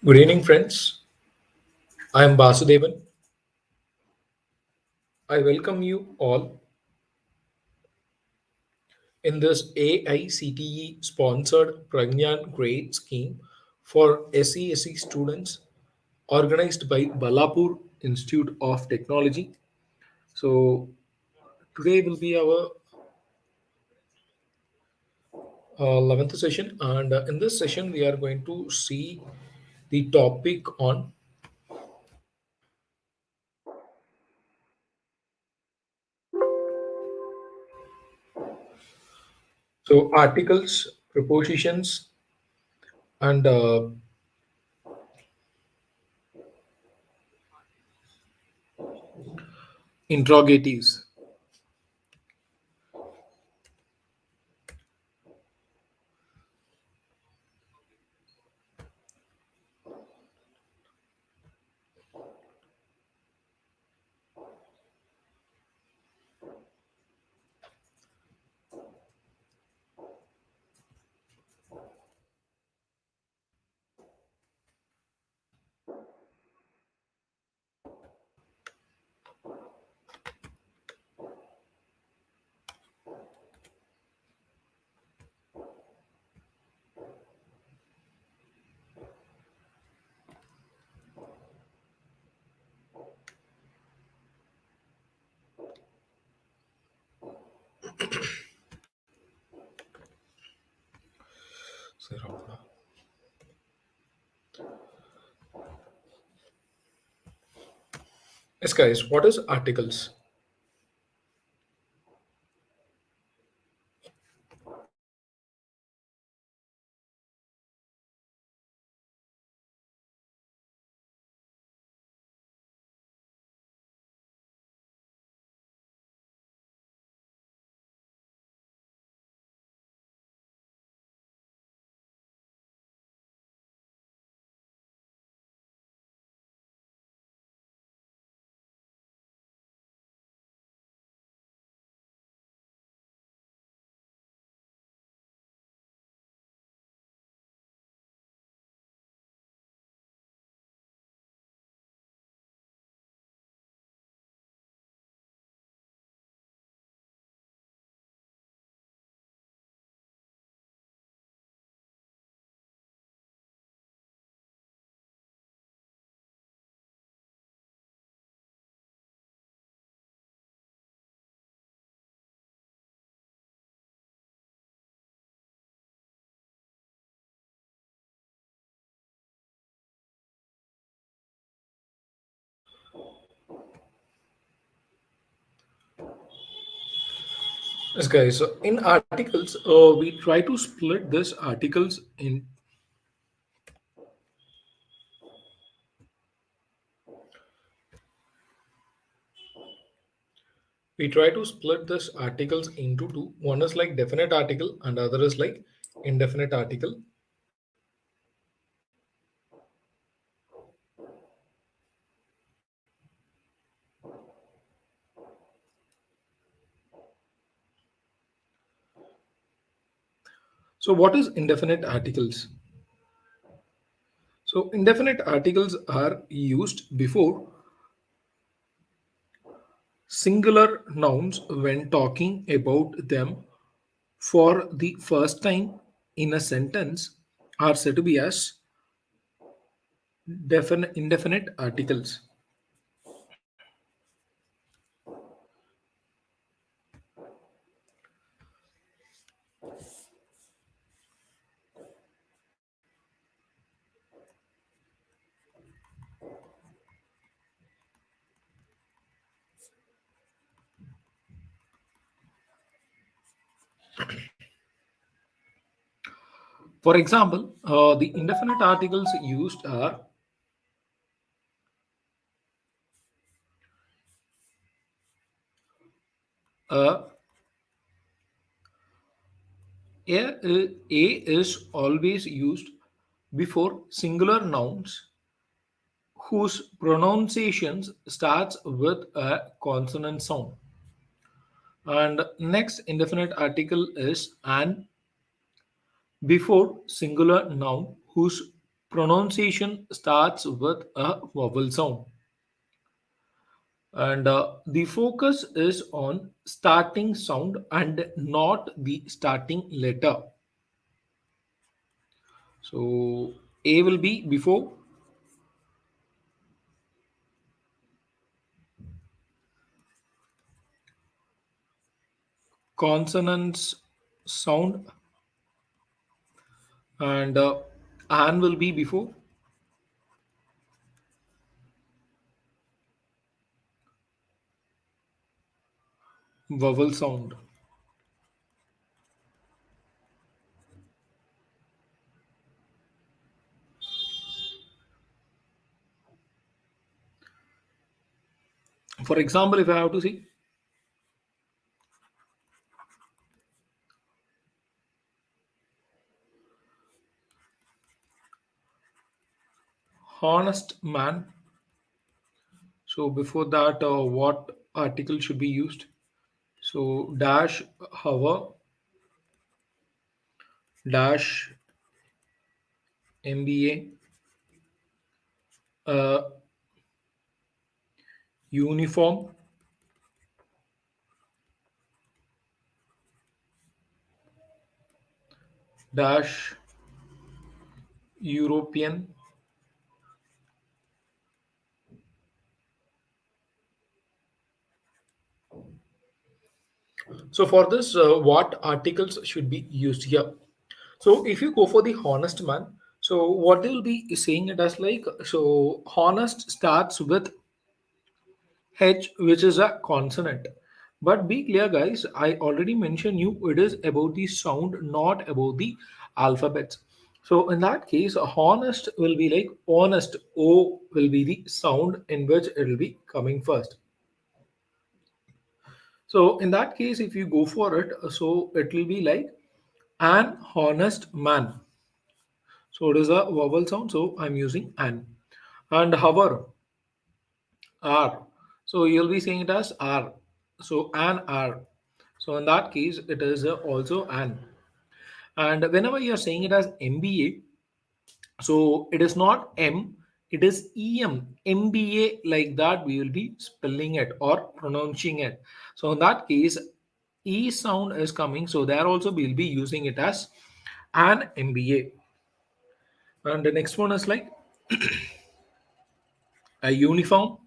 Good evening, friends. I am Basudevan. I welcome you all in this AICTE sponsored Pragyan Grade Scheme for SESC students organized by Balapur Institute of Technology. So, today will be our 11th session, and in this session, we are going to see the topic on articles, prepositions, and interrogatives. Yes, guys, what is articles? Yes, guys. So in articles, we try to split this articles in. We try to split this articles into two. One is like definite article, and other is like indefinite article. So, what is indefinite articles? So, indefinite articles are used before singular nouns when talking about them for the first time in a sentence are said to be as indefinite articles. For example, the indefinite articles used are a, a is always used before singular nouns whose pronunciations starts with a consonant sound. And next indefinite article is an before singular noun whose pronunciation starts with a vowel sound, and the focus is on starting sound and not the starting letter. So A will be before, consonants sound, and an will be before, vowel sound. For example, if I have to see honest man, so before that, what article should be used? So dash hover dash MBA, uh, uniform dash European. So for this, what articles should be used here? So if you go for the honest man, so what they will be saying it as like, so honest starts with H, which is a consonant. But be clear, guys, I already mentioned you it is about the sound, not about the alphabets. So in that case, honest will be like honest. O will be the sound in which it will be coming first. So in that case, if you go for it, so it will be like an honest man. So it is a vowel sound. So I'm using an. And hover, R. So you'll be saying it as R. So an R. So in that case, it is also an. And whenever you're saying it as MBA, so it is not M, it is EM. MBA, like that, we will be spelling it or pronouncing it. So in that case, E sound is coming. So there also we'll be using it as an MBA. And the next one is like a uniform.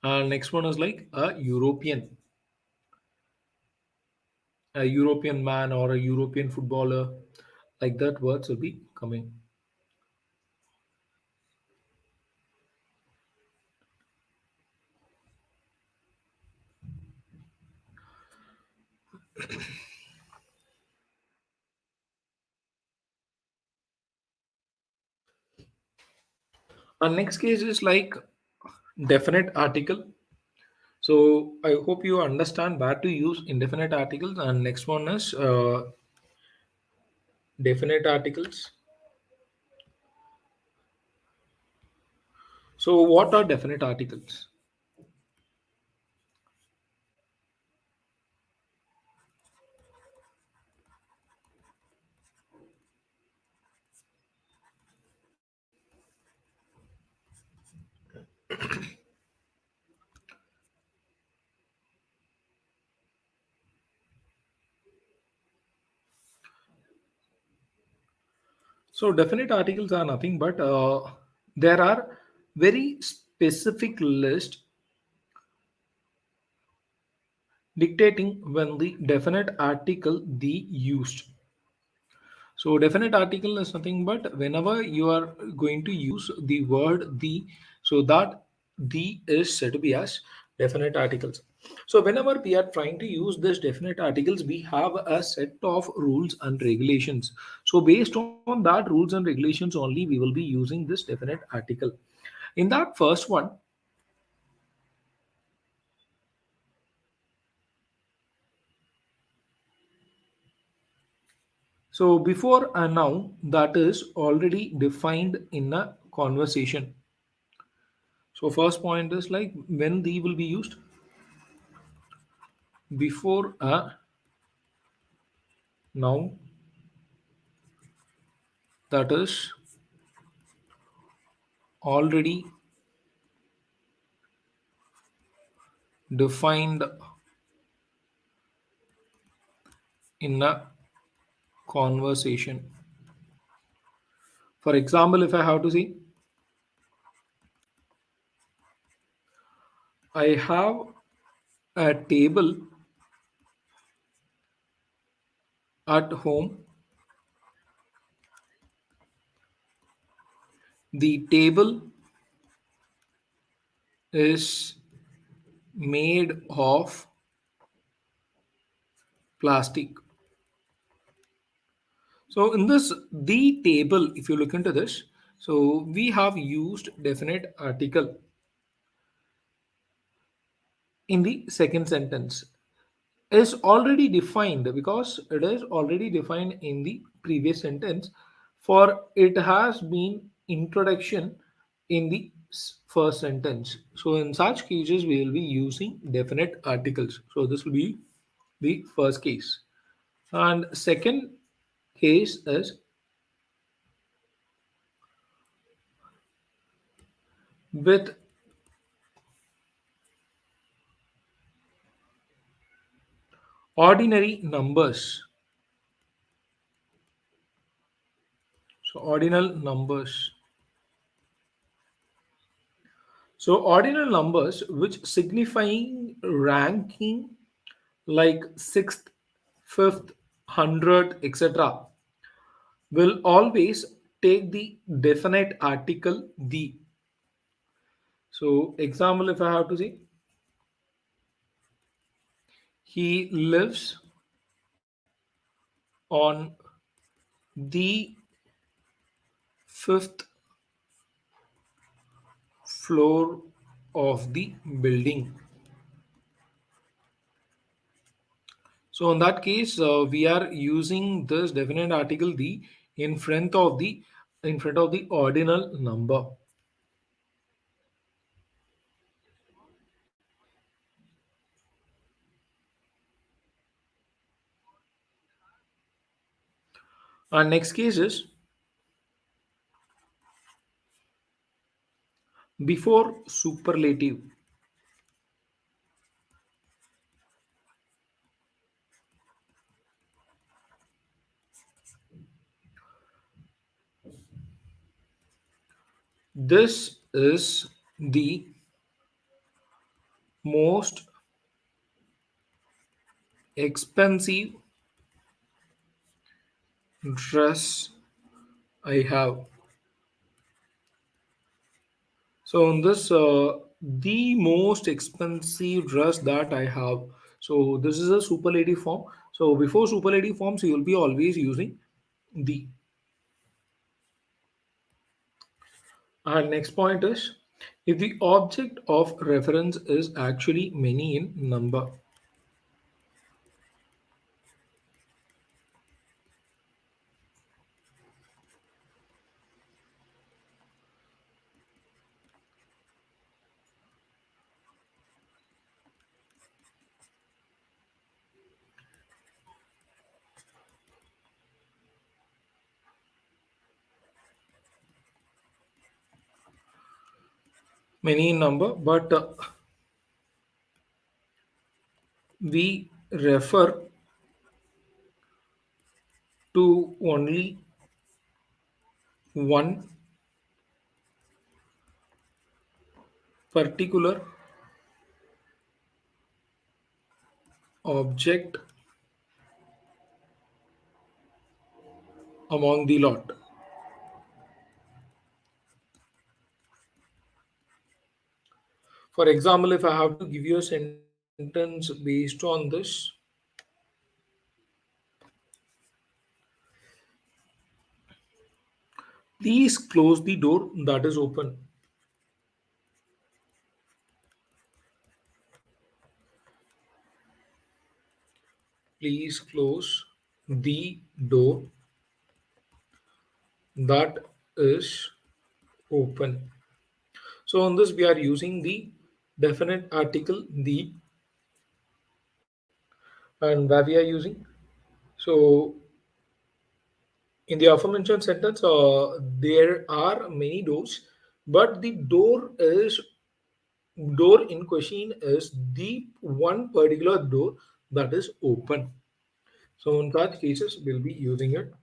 And next one is like a European man or a European footballer. Like that, words will be coming. And next case is like definite article. So I hope you understand where to use indefinite articles. And next one is definite articles. So what are definite articles? So definite articles are nothing but there are very specific list dictating when the definite article the used. So definite article is nothing but whenever you are going to use the word the, so that the is said to be as definite articles. So whenever we are trying to use this definite articles, we have a set of rules and regulations. So based on that rules and regulations only, we will be using this definite article. In that first one, so before a noun that is already defined in a conversation. So first point is like when the will be used before a noun that is already defined in a conversation. For example, if I have to say, I have a table at home. The table is made of plastic. So in this, the table, if you look into this, so we have used definite article in the second sentence is already defined because it is already defined in the previous sentence, for it has been introduction in the first sentence. So in such cases we will be using definite articles. So this will be the first case, and second case is with ordinary numbers. So ordinal numbers. So ordinal numbers which signifying ranking like sixth, fifth, hundredth, etc., will always take the definite article the. So example, if I have to say, he lives on the fifth floor of the building. So in that case, we are using this definite article the in front of the ordinal number. Our next case is before superlative. This is the most expensive dress I have. So in this, the most expensive dress that I have. So this is a superlative form. So before superlative forms, you will be always using the. Our next point is if the object of reference is actually many in number. Many in number, but we refer to only one particular object among the lot. For example, if I have to give you a sentence based on this, please close the door that is open. Please close the door that is open. So on this, we are using the definite article the, and where we are using. So in the aforementioned sentence, there are many doors. but the door in question is the one particular door that is open. So in such cases, we'll be using it.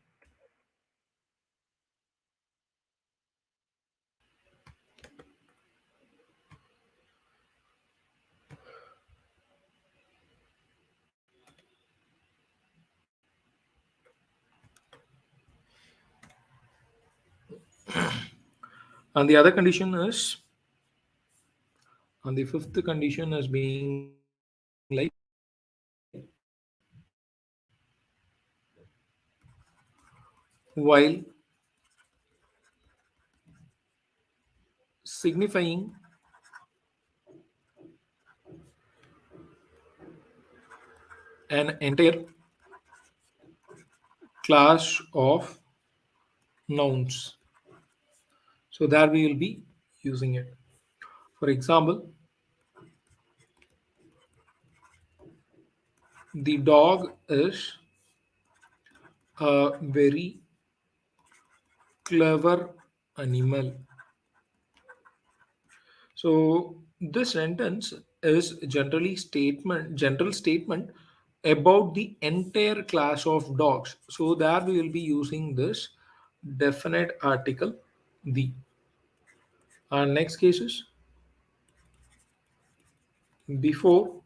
And the other condition is, and the fifth condition is being like, while signifying an entire class of nouns. So there we will be using it. For example, the dog is a very clever animal. So this sentence is general statement about the entire class of dogs. So there we will be using this definite article the. And next cases, before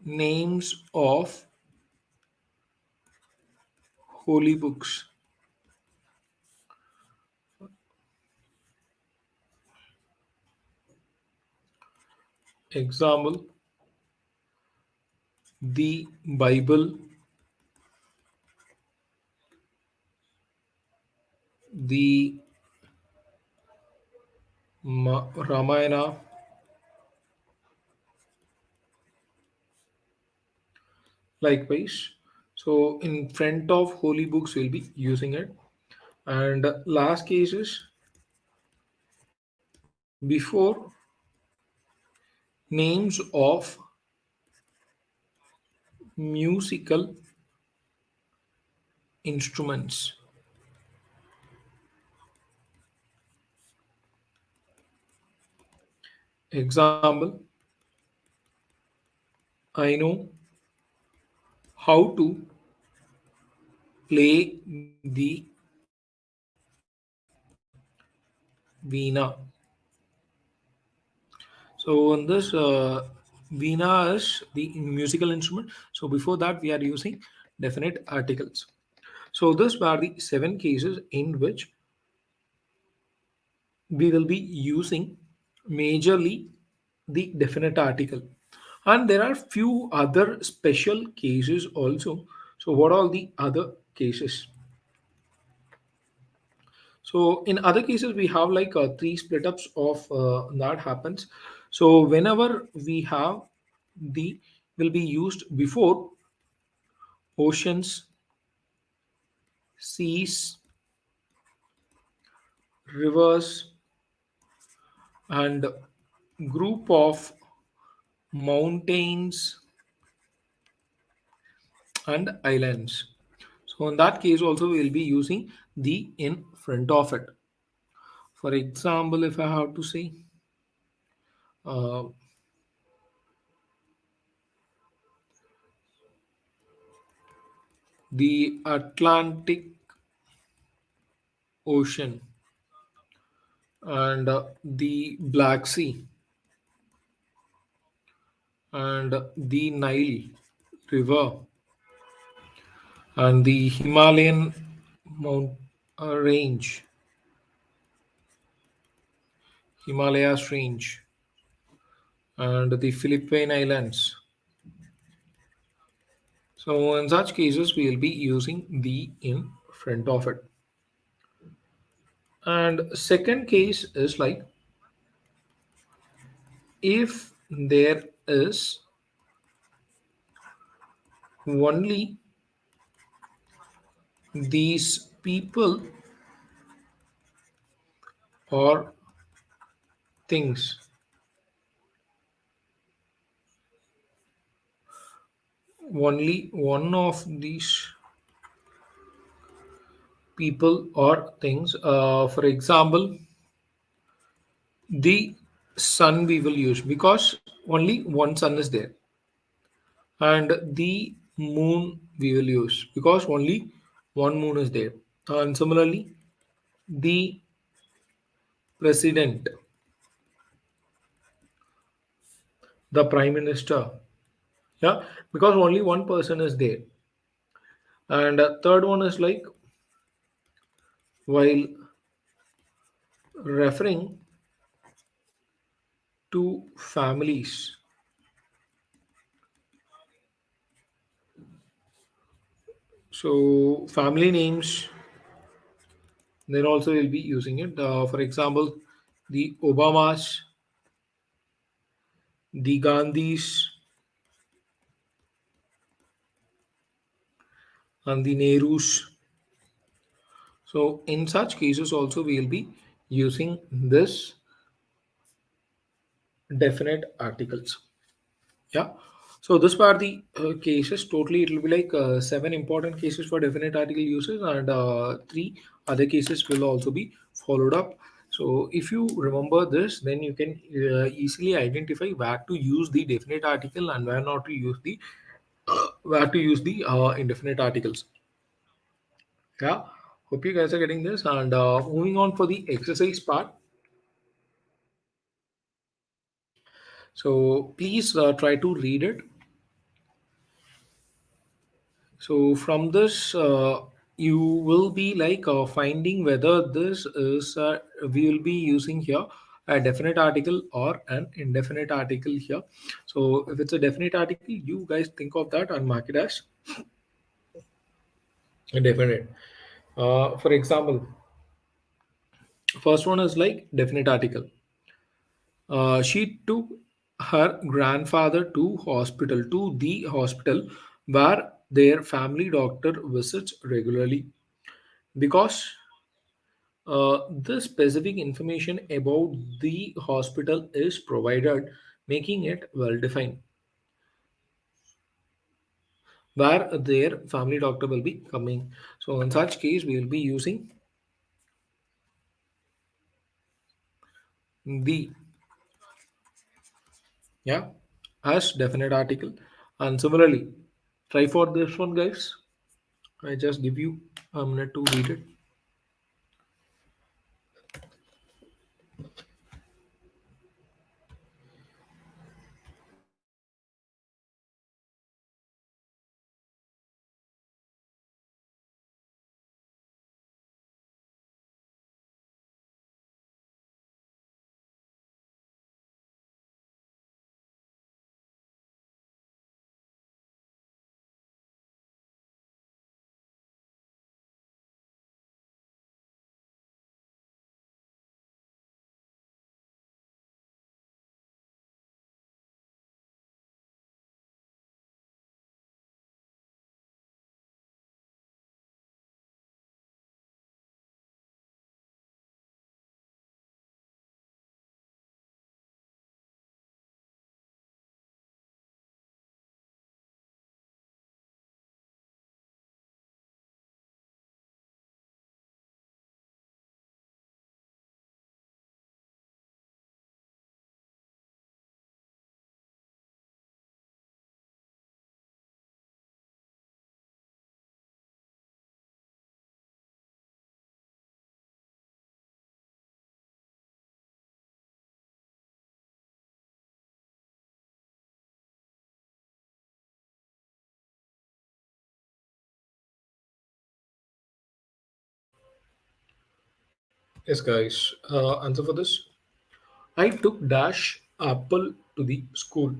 names of holy books. Example, the Bible, the Ramayana. Likewise, so in front of holy books, we'll be using it. And last case is before names of musical instruments. Example, I know how to play the veena. So in this veena is the musical instrument. So before that we are using definite articles. So this were the seven cases in which we will be using majorly the definite article. And there are few other special cases also. So what are the other cases? So in other cases, we have like three split ups of that happens. So whenever we have the will be used before oceans, seas, rivers, and group of mountains and islands. So in that case also we will be using the in front of it. For example, if I have to say uh, the Atlantic Ocean and the Black Sea and the Nile River and the Himalayan mount range, Himalayas range, and the Philippine Islands. So in such cases, we will be using the in front of it. And second case is like if there is only these people or things, only one of these people or things. For example, The sun we will use because only one sun is there, and the moon we will use because only one moon is there. And similarly, the president, the prime minister, yeah, because only one person is there. And third one is like while referring to families. So family names, then also we'll be using it. For example, the Obamas, the Gandhis, and the Nehrus. So in such cases also we'll be using this definite articles. Yeah. So this were the cases. Totally, it will be like seven important cases for definite article uses, and three other cases will also be followed up. So if you remember this, then you can easily identify where to use the definite article and where not to use the indefinite articles. Yeah. Hope you guys are getting this. And moving on for the exercise part. So please try to read it. So from this, you will be like finding whether this is we will be using here a definite article or an indefinite article here. So if it's a definite article, you guys think of that and mark it as definite. For example, first one is like definite article. She took her grandfather to the hospital where their family doctor visits regularly because the specific information about the hospital is provided, making it well defined, where their family doctor will be coming. So, in such case, we will be using the, yeah, as definite article. And similarly, try for this one, guys. I just give you a minute to read it. Yes, guys. Answer for this. I took dash apple to the school.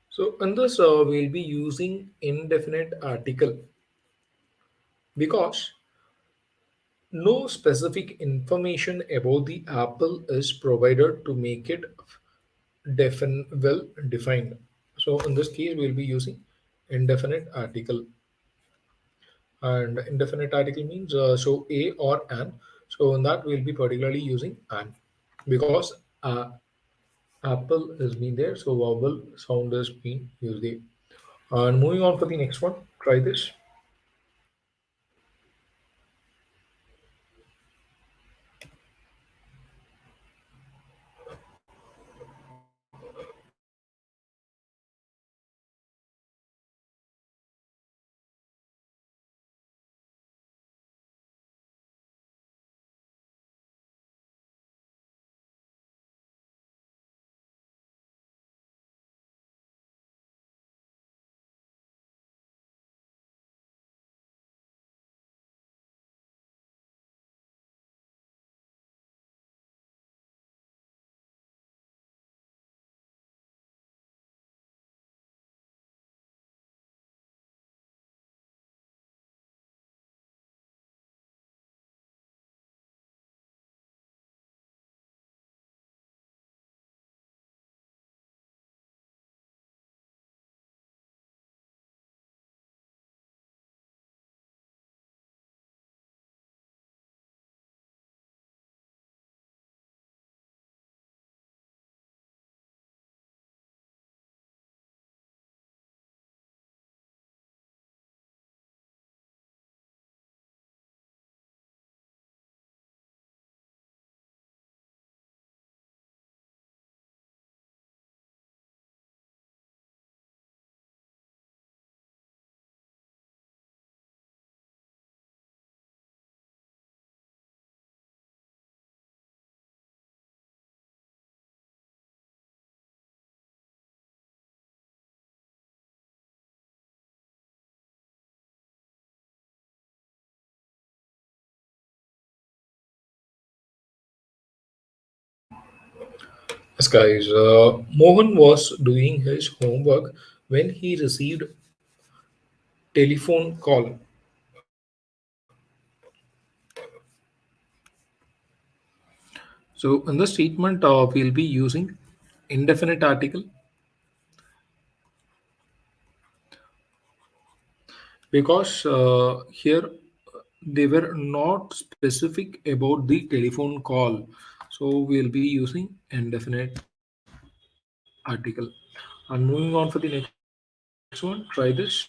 So in this, we'll be using indefinite article because no specific information about the apple is provided to make it well defined. So in this case, we'll be using indefinite article. And indefinite article means so a or an. So in that, we'll be particularly using an because apple is being there. So vowel sound is being used there. And moving on for the next one, try this. Yes, guys. Mohan was doing his homework when he received telephone call. So in the statement, we'll be using indefinite article because here they were not specific about the telephone call. So we'll be using indefinite article. And moving on for the next one, try this.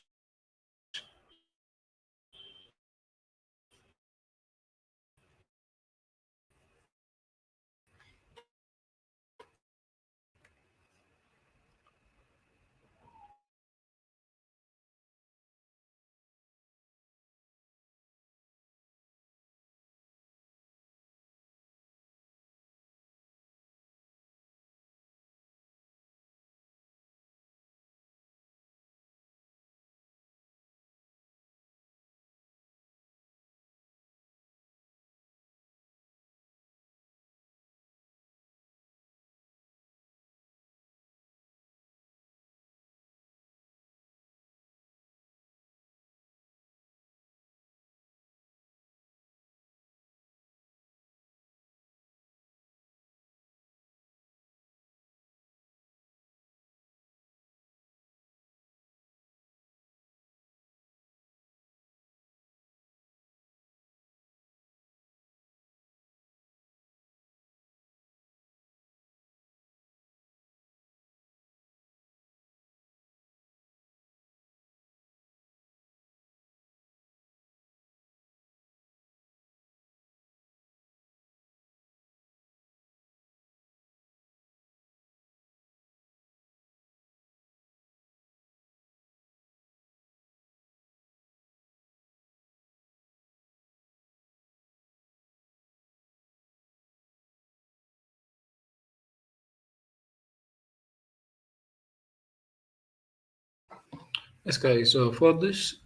Yes, guys. For this,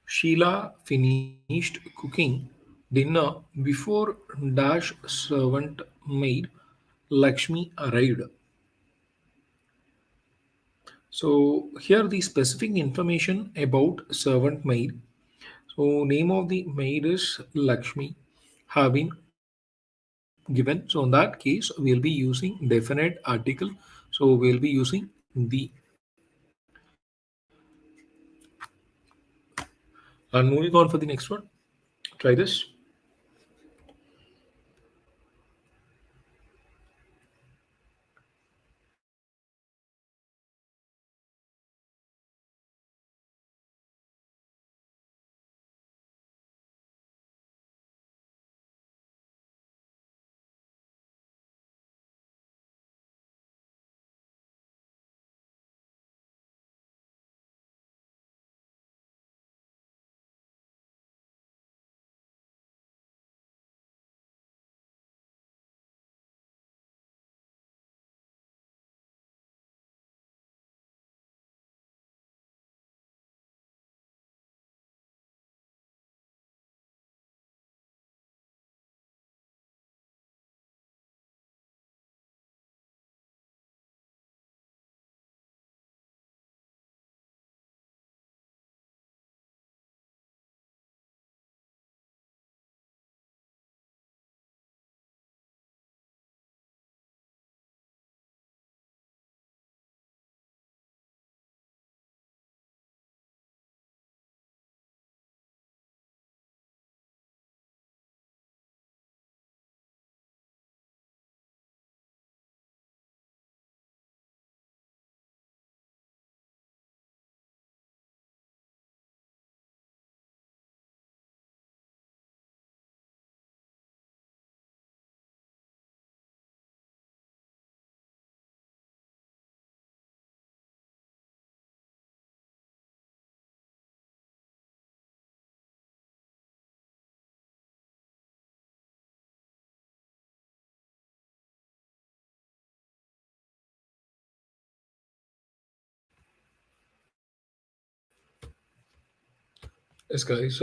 Sheila finished cooking dinner before Dash servant maid Lakshmi arrived. So here the specific information about servant maid. So name of the maid is Lakshmi have been given. So in that case, we'll be using definite article. So we'll be using the. And moving on for the next one. Try this. Yes, guys.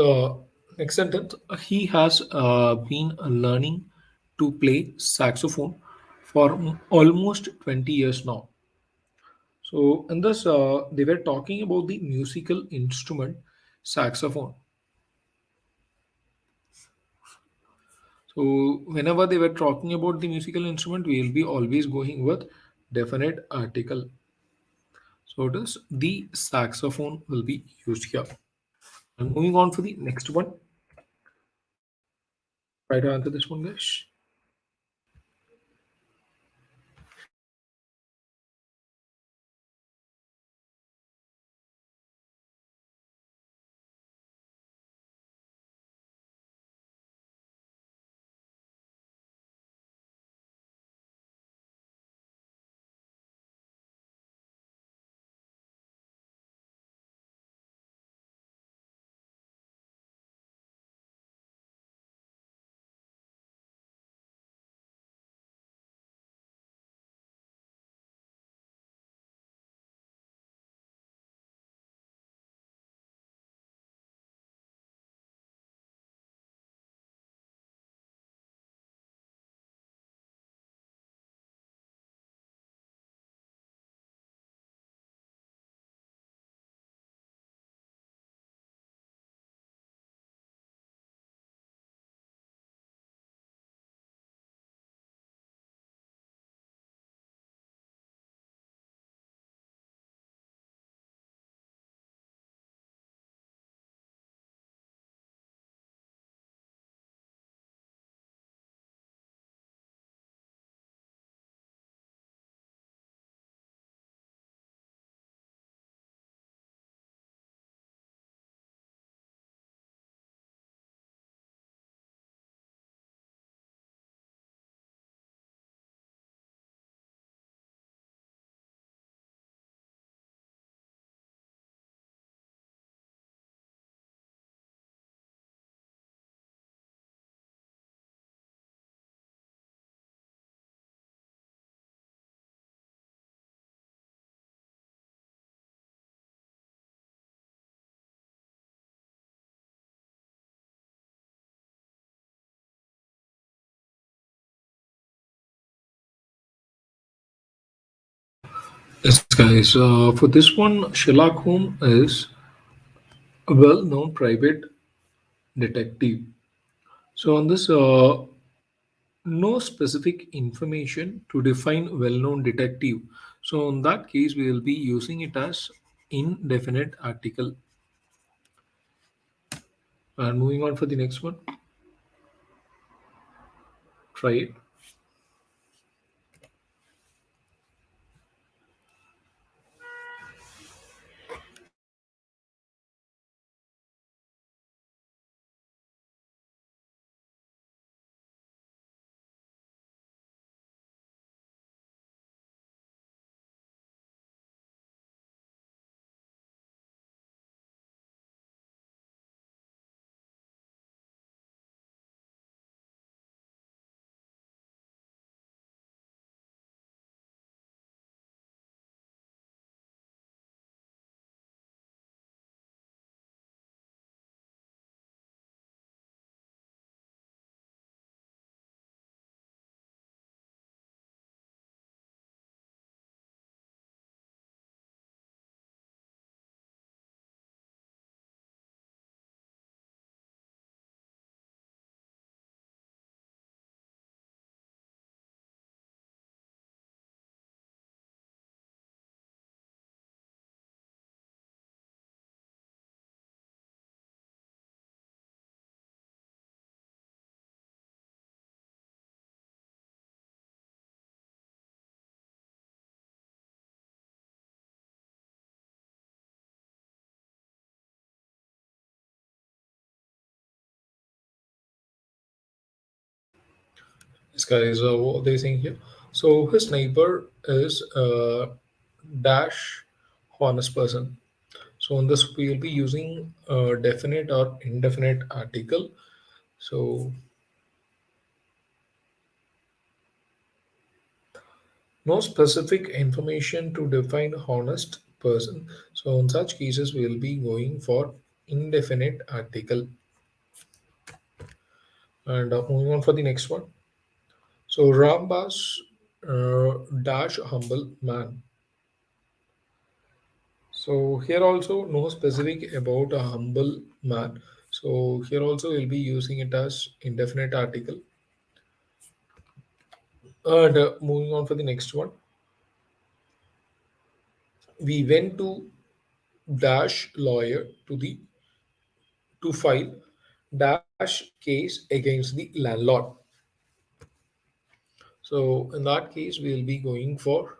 Next sentence. He has been learning to play saxophone for almost 20 years now. So, in this, they were talking about the musical instrument saxophone. So, whenever they were talking about the musical instrument, we will be always going with definite article. So, it is the saxophone will be used here. And moving on for the next one. Try to answer this one, guys. Yes, guys. For this one, Sherlock Holmes is a well-known private detective. So on this, no specific information to define well-known detective. So in that case, we will be using it as indefinite article. And moving on for the next one, try it. This guy is what they saying here. So his neighbor is a dash honest person. So on this, we will be using a definite or indefinite article. So no specific information to define honest person. So in such cases, we will be going for indefinite article. And moving on for the next one. So Rambas dash humble man. So here also no specific about a humble man. So here also we'll be using it as indefinite article. And moving on for the next one, we went to dash lawyer to file dash case against the landlord. So in that case, we will be going for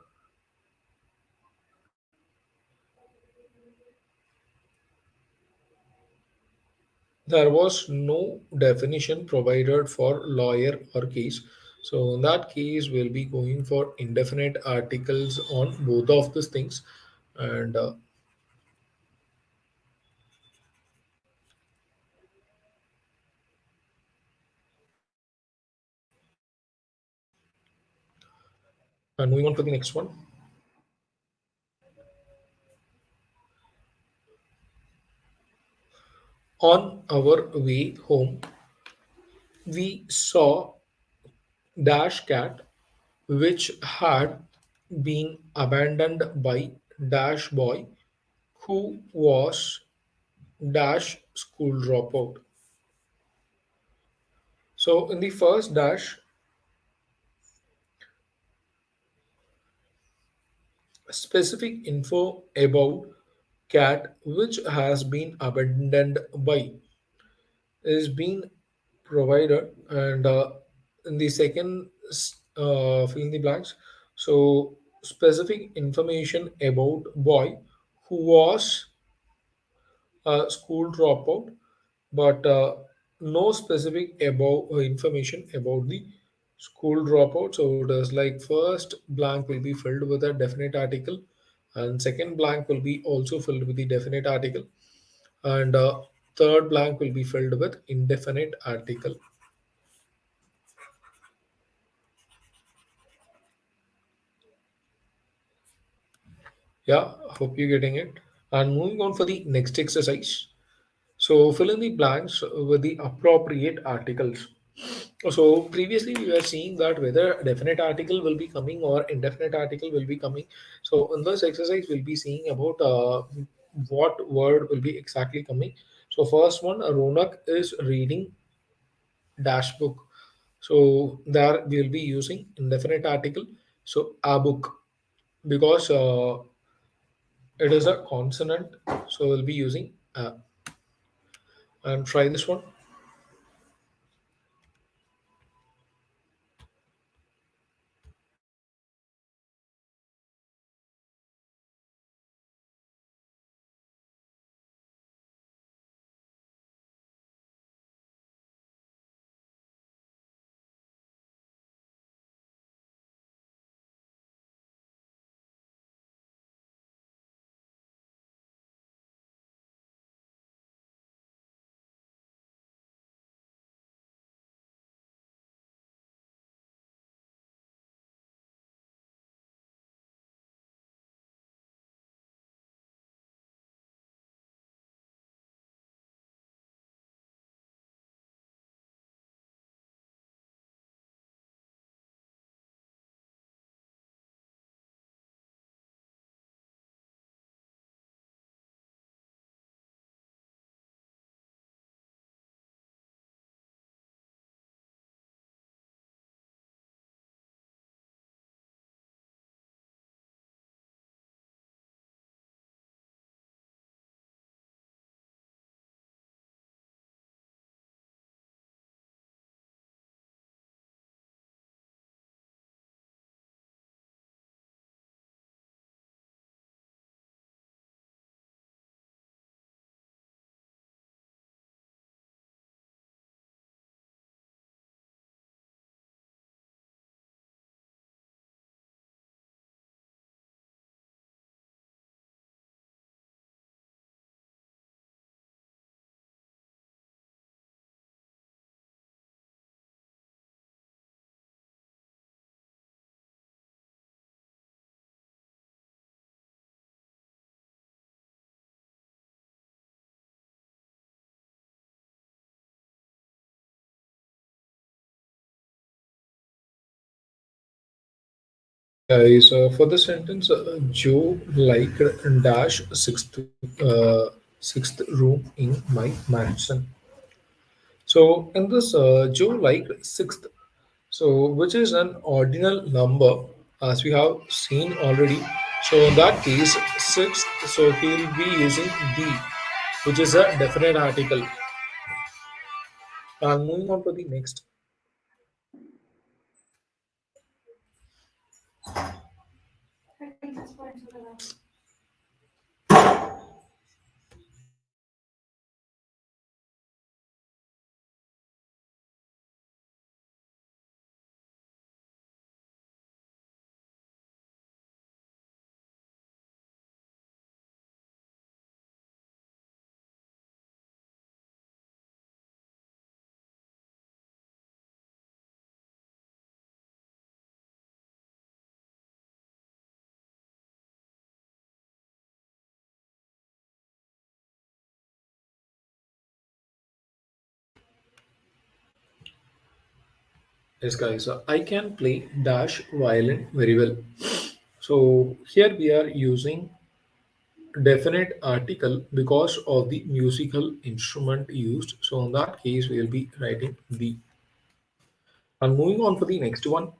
there was no definition provided for lawyer or case. So in that case, we'll be going for indefinite articles on both of these things. And moving on for the next one. On our way home, we saw Dash Cat, which had been abandoned by Dash Boy, who was Dash school dropout. So in the first dash, specific info about cat which has been abandoned by is being provided, and in the second fill in the blanks. So specific information about boy who was a school dropout, but no specific about information about the school dropout. So it is like first blank will be filled with a definite article, and second blank will be also filled with the definite article, and third blank will be filled with indefinite article. Yeah, hope you're getting it. And moving on for the next exercise. So fill in the blanks with the appropriate articles. So previously we were seeing that whether a definite article will be coming or indefinite article will be coming. So in this exercise we'll be seeing about what word will be exactly coming. So first one, Ronak is reading dash book. So there we will be using indefinite article. So a book, because it is a consonant. So we'll be using a. And try this one. Guys, for the sentence, Joe liked dash sixth room in my mansion. So in this, Joe liked sixth, so which is an ordinal number, as we have seen already. So in that case, sixth, so he will be using the, which is a definite article. And moving on to the next. Yes, guys, I can play dash violin very well. So here we are using definite article because of the musical instrument used. So in that case, we will be writing the. And moving on for the next one,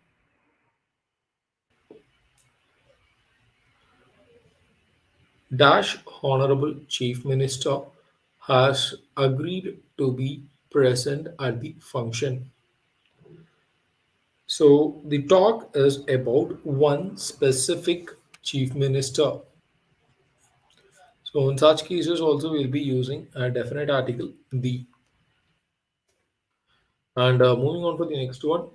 dash Honorable Chief Minister has agreed to be present at the function. So the talk is about one specific Chief Minister. So in such cases also we'll be using a definite article the. And moving on for the next one,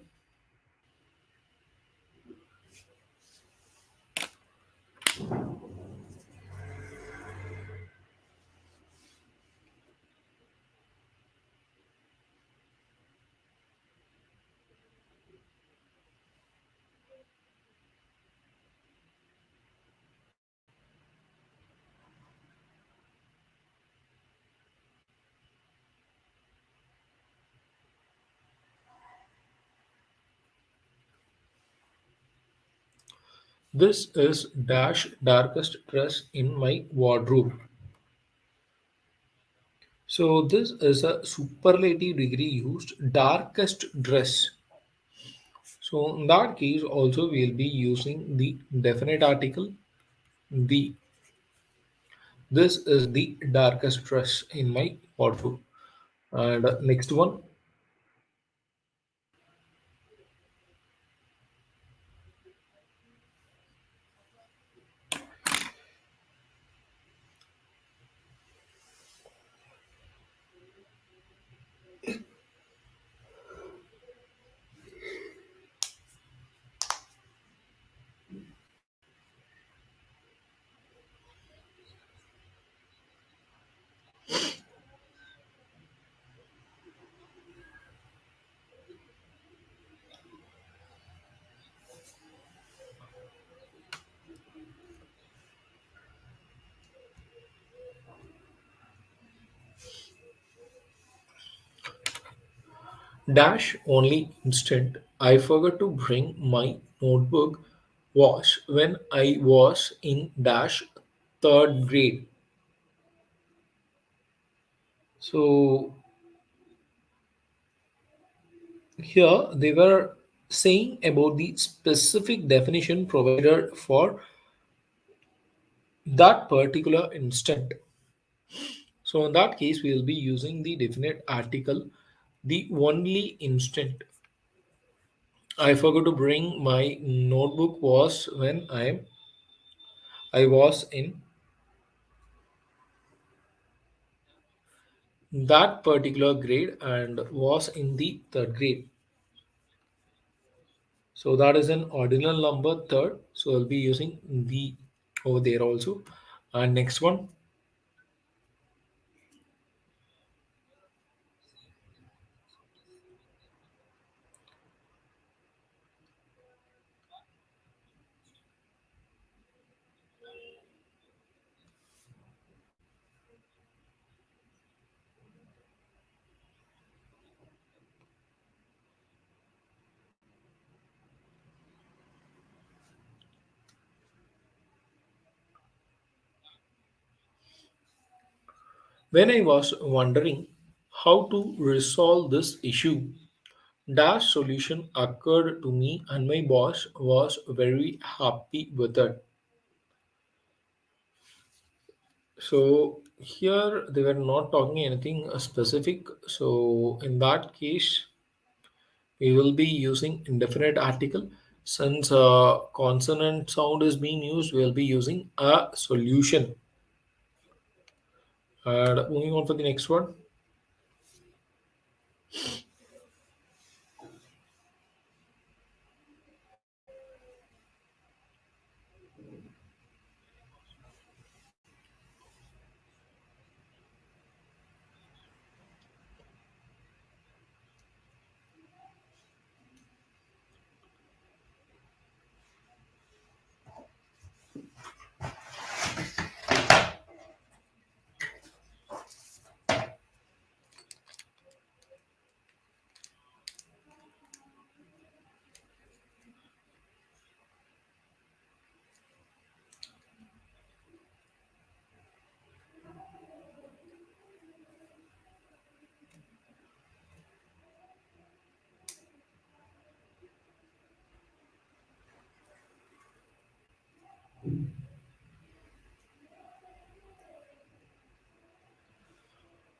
this is dash darkest dress in my wardrobe. So this is a superlative degree used darkest dress. So in that case also we'll be using the definite article the. This is the darkest dress in my wardrobe. And next one, dash only instant. I forgot to bring my notebook was when I was in dash third grade. So here they were saying about the specific definition provided for that particular instant. So in that case, we will be using the definite article, the only instant. I forgot to bring my notebook was when I was in that particular grade and was in the third grade. So that is an ordinal number third. So I'll be using the over there also. And next one, When I was wondering how to resolve this issue, Dash solution occurred to me and my boss was very happy with it. So here they were not talking anything specific. So in that case, we will be using indefinite article. Since consonant sound is being used, we will be using a solution. And moving on for the next one.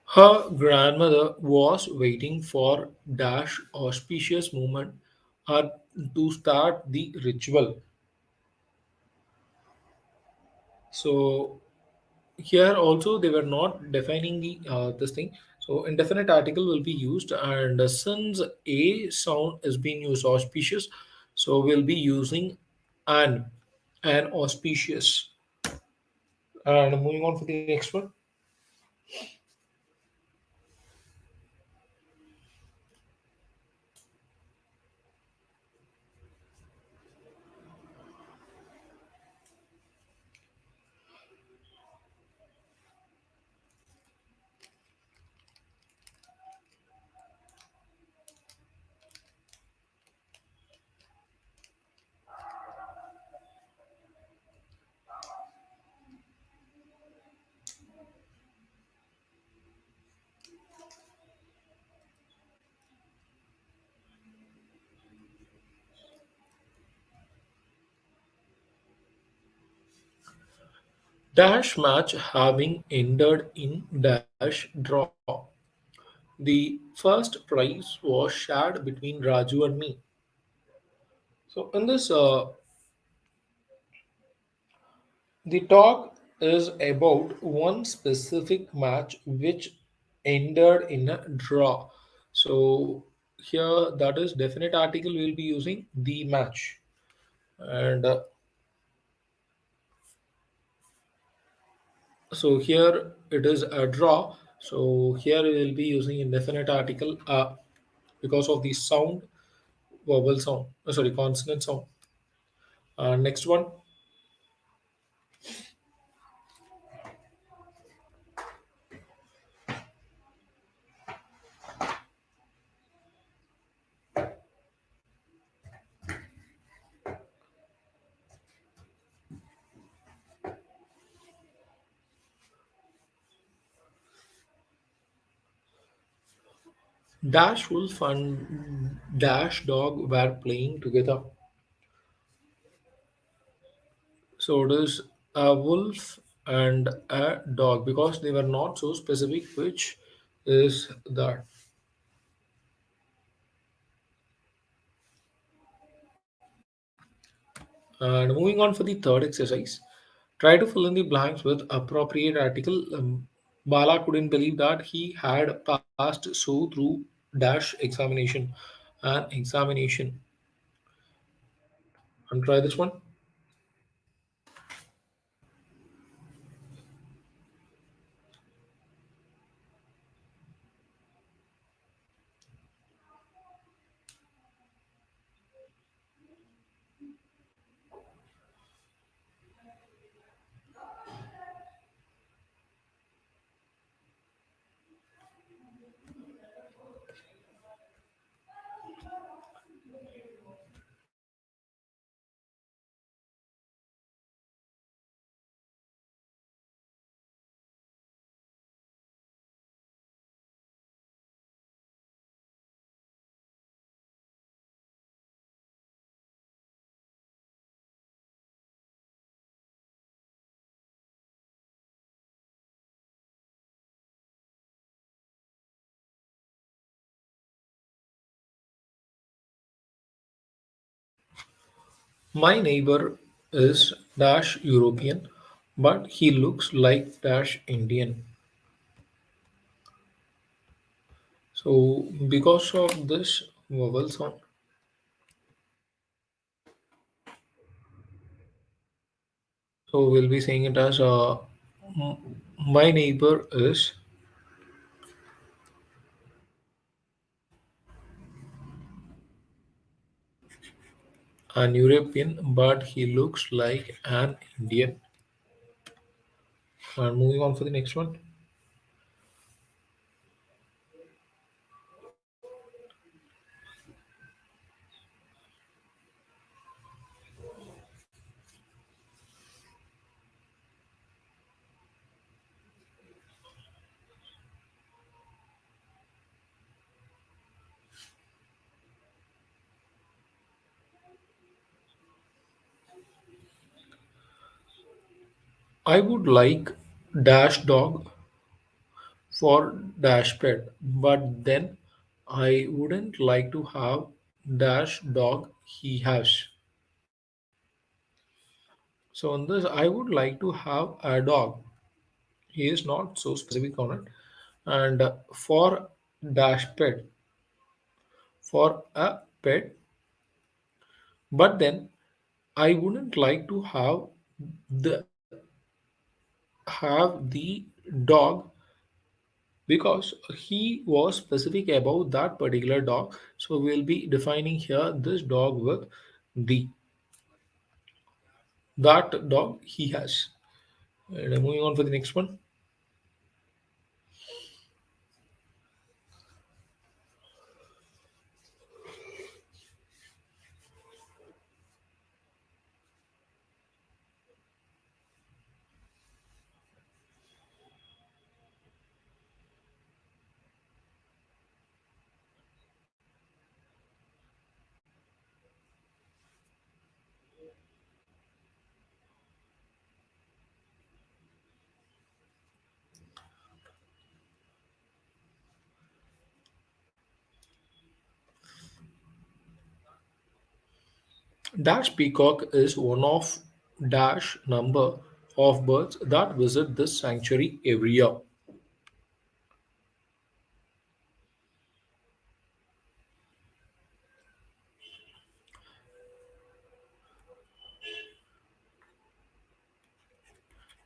Her grandmother was waiting for dash auspicious moment uh, to start the ritual. So here also they were not defining the this thing. So indefinite article will be used, and since a sound is being used auspicious, so we'll be using an an auspicious. And moving on for the next one. Dash match having ended in dash draw. The first prize was shared between Raju and me. So in this, the talk is about one specific match which ended in a draw. So here, that is definite article. We will be using the match, and so here it is a draw. So here we will be using indefinite article because of the sound, vowel sound. Sorry, consonant sound. Next one. Dash wolf and dash dog were playing together. So it is a wolf and a dog because they were not so specific which is that. And moving on for the third exercise, try to fill in the blanks with appropriate article. Bala couldn't believe that he had passed so through dash examination and examination. And try this one. My neighbor is dash European, but he looks like dash Indian. So because of this vowel sound, so we'll be saying it as my neighbor is an European, but he looks like an Indian. And moving on for the next one. I would like dash dog for dash pet, but then I wouldn't like to have dash dog he has. So on this, I would like to have a dog. He is not so specific on it. And for dash pet, for a pet, but then I wouldn't like to the have the dog because he was specific about that particular dog. So we'll be defining here this dog with the that dog he has. And moving on for the next one. Dash peacock is one of dash number of birds that visit this sanctuary every year.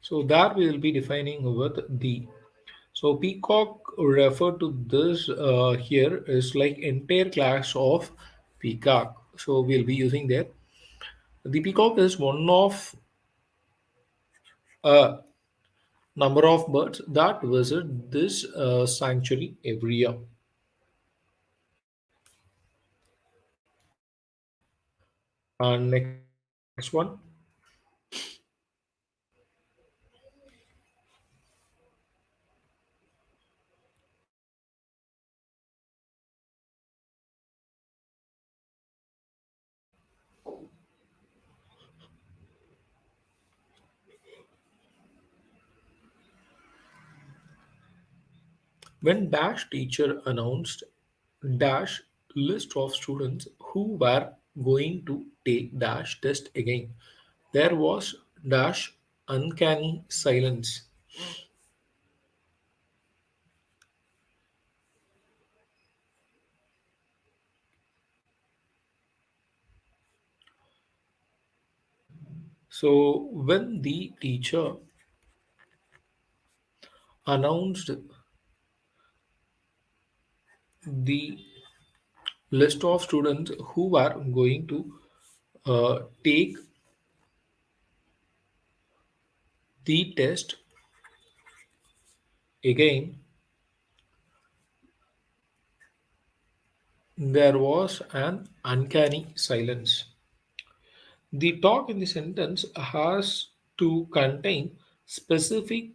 So that we will be defining with the. So peacock refer to this here is like entire class of peacock. So we'll be using there. The peacock is one of a number of birds that visit this sanctuary every year. And next one. When Dash teacher announced Dash list of students who were going to take Dash test again, there was Dash uncanny silence. So when the teacher announced the list of students who were going to take the test again, there was an uncanny silence. The talk in the sentence has to contain specificity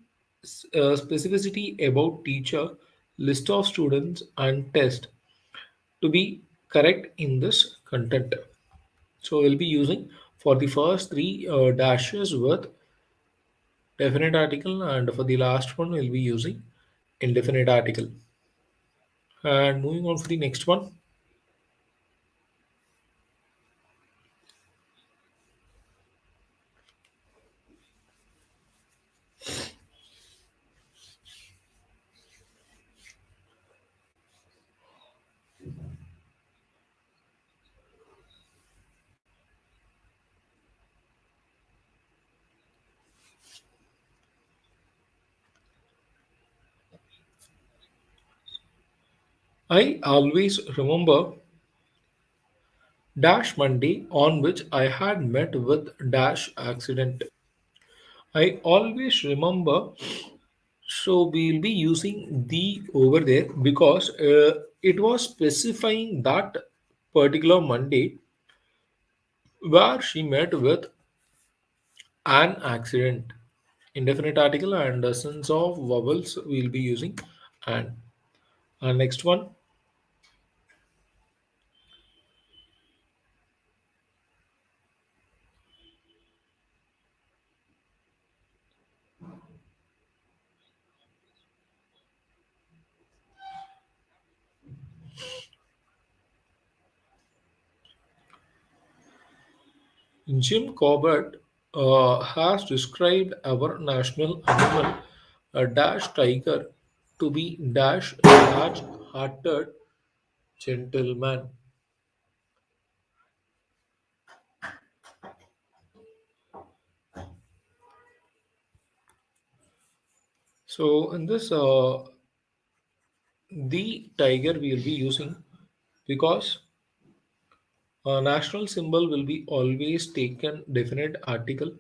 about teacher, list of students, and test to be correct in this content. So we'll be using for the first three dashes with definite article, and for the last one we'll be using indefinite article. And moving on for the next one. I always remember Dash Monday on which I had met with Dash accident. I always remember, so we'll be using the over there because it was specifying that particular Monday where she met with an accident. Indefinite article and the sense of vowels we'll be using. And next one, Jim Corbett has described our national animal, a dash tiger, to be dash large-hearted gentleman. So in this, the tiger we will be using because national symbol will be always taken definite article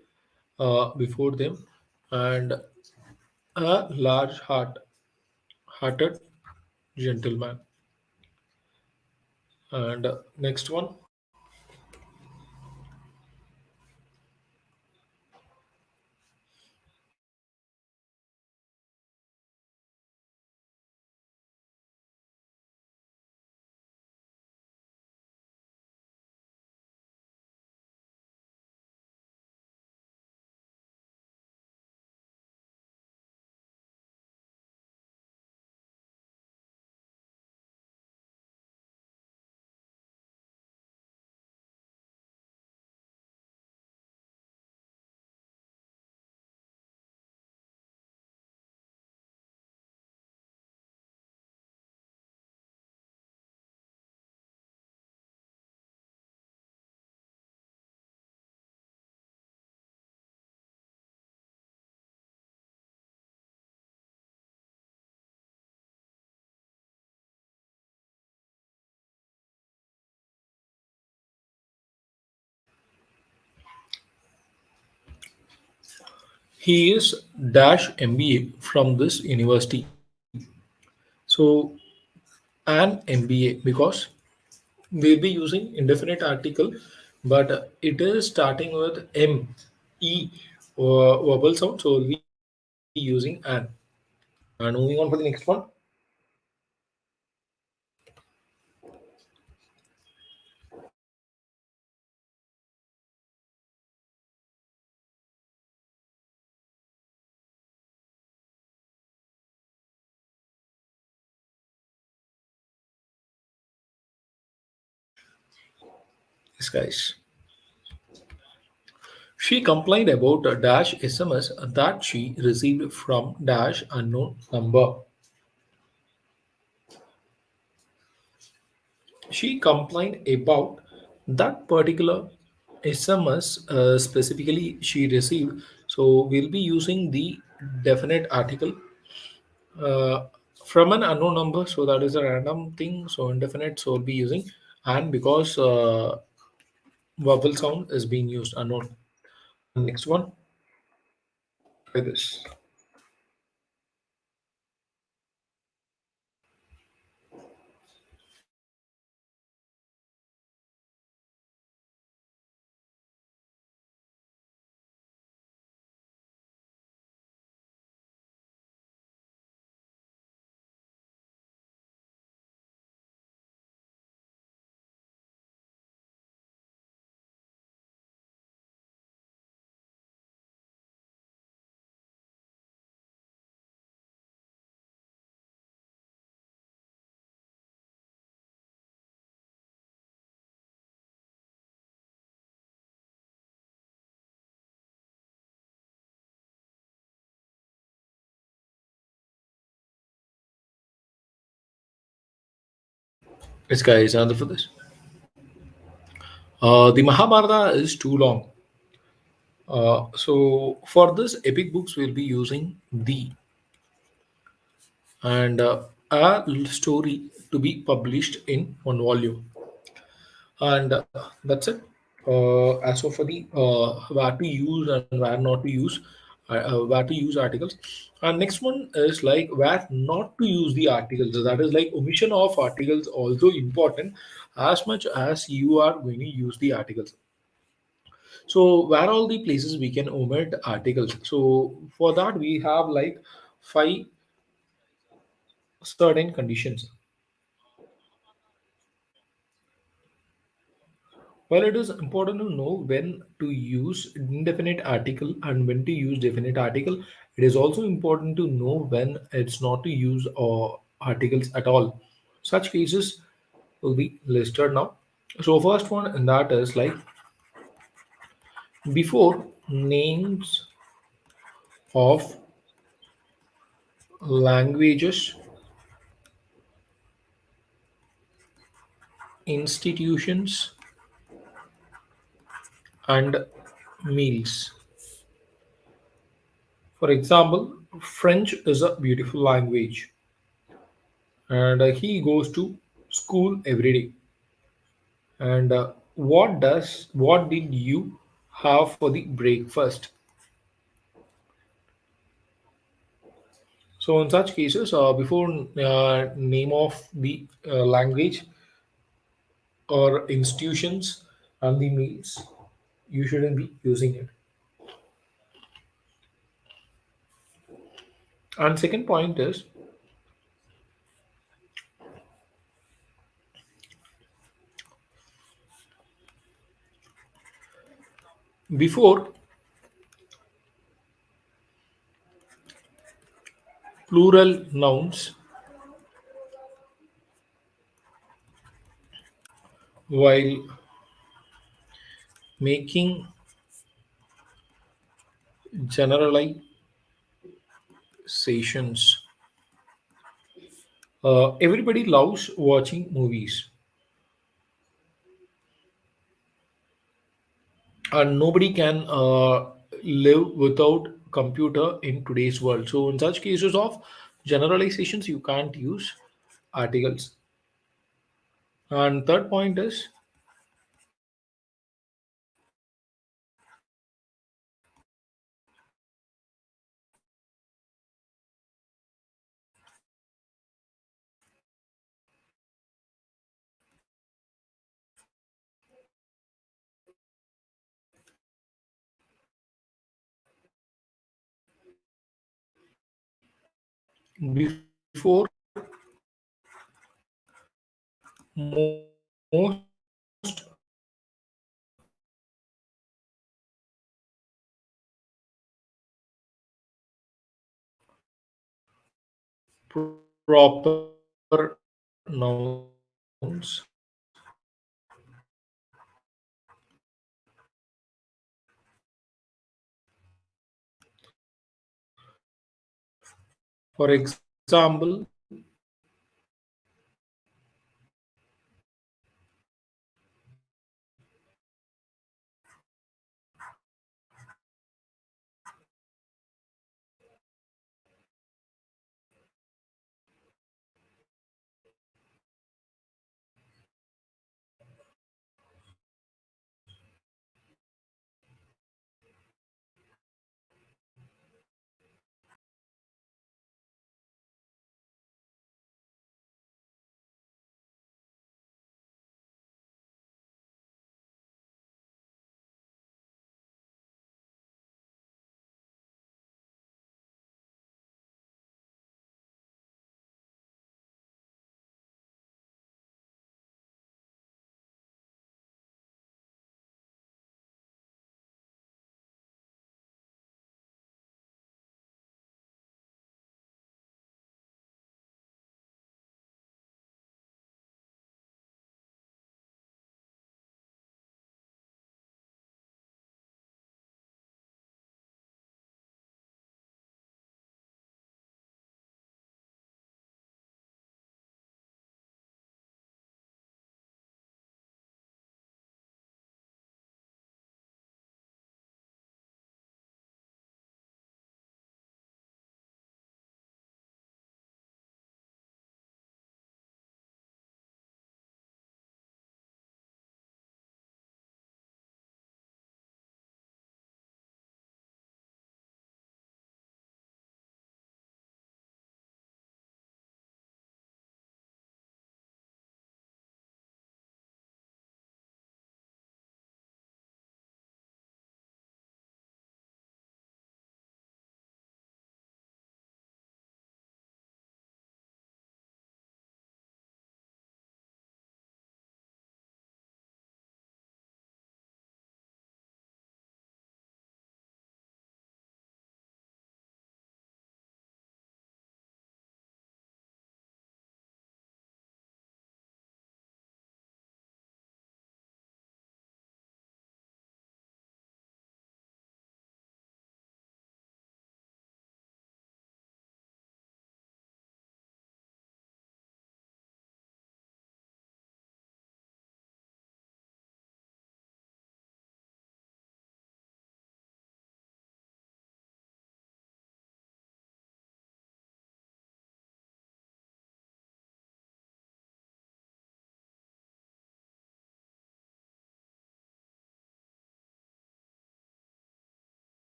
before them and a hearted gentleman. And next one, he is dash MBA from this university. So an MBA because we'll be using indefinite article, but it is starting with M E vowel sound, so we'll be using an. And moving on for the next one. Yes, guys. She complained about a dash SMS that she received from dash unknown number. She complained about that particular SMS specifically she received. So we'll be using the definite article uh, from an unknown number. So that is a random thing. So indefinite. So we'll be using and because vowel sound is being used unknown. And next one, try this. Yes, guys, answer for this. The Mahabharata is too long. So for this epic books, we'll be using the and a story to be published in one volume. And that's it. As for the where to use and where not to use, where to use articles. And next one is like where not to use the articles. That is like omission of articles also important as much as you are going to use the articles. So where all the places we can omit articles. So for that we have like five certain conditions. Well, it is important to know when to use indefinite article and when to use definite article. It is also important to know when it's not to use articles at all. Such cases will be listed now. So first one and that is like before names of languages, institutions, and meals. For example, French is a beautiful language, and he goes to school every day. And what did you have for the breakfast? So in such cases, before name of the language or institutions and the meals, you shouldn't be using it. And second point is before plural nouns while making generalizations. Everybody loves watching movies, and nobody can live without computer in today's world. So in such cases of generalizations, you can't use articles. And third point is before most proper nouns, for example,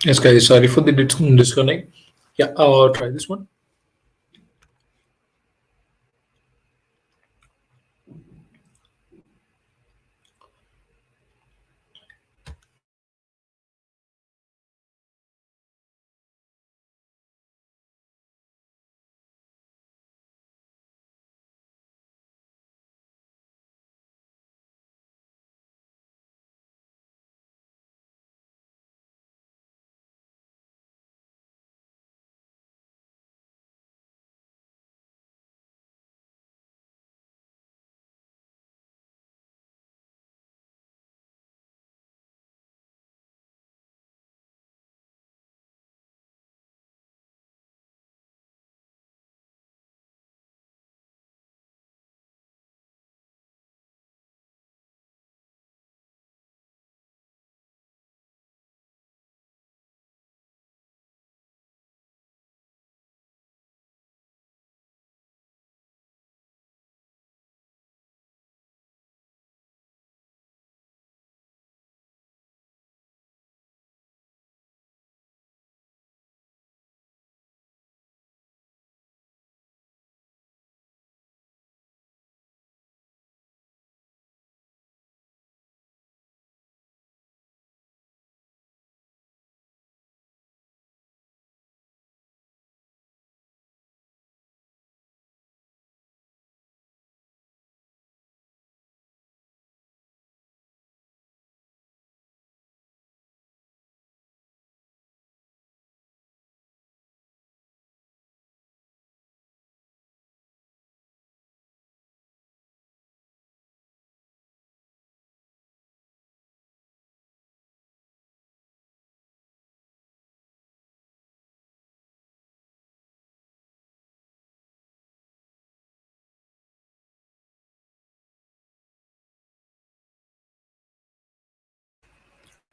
Yes, guys, sorry for the disconnect. Yeah, try this one.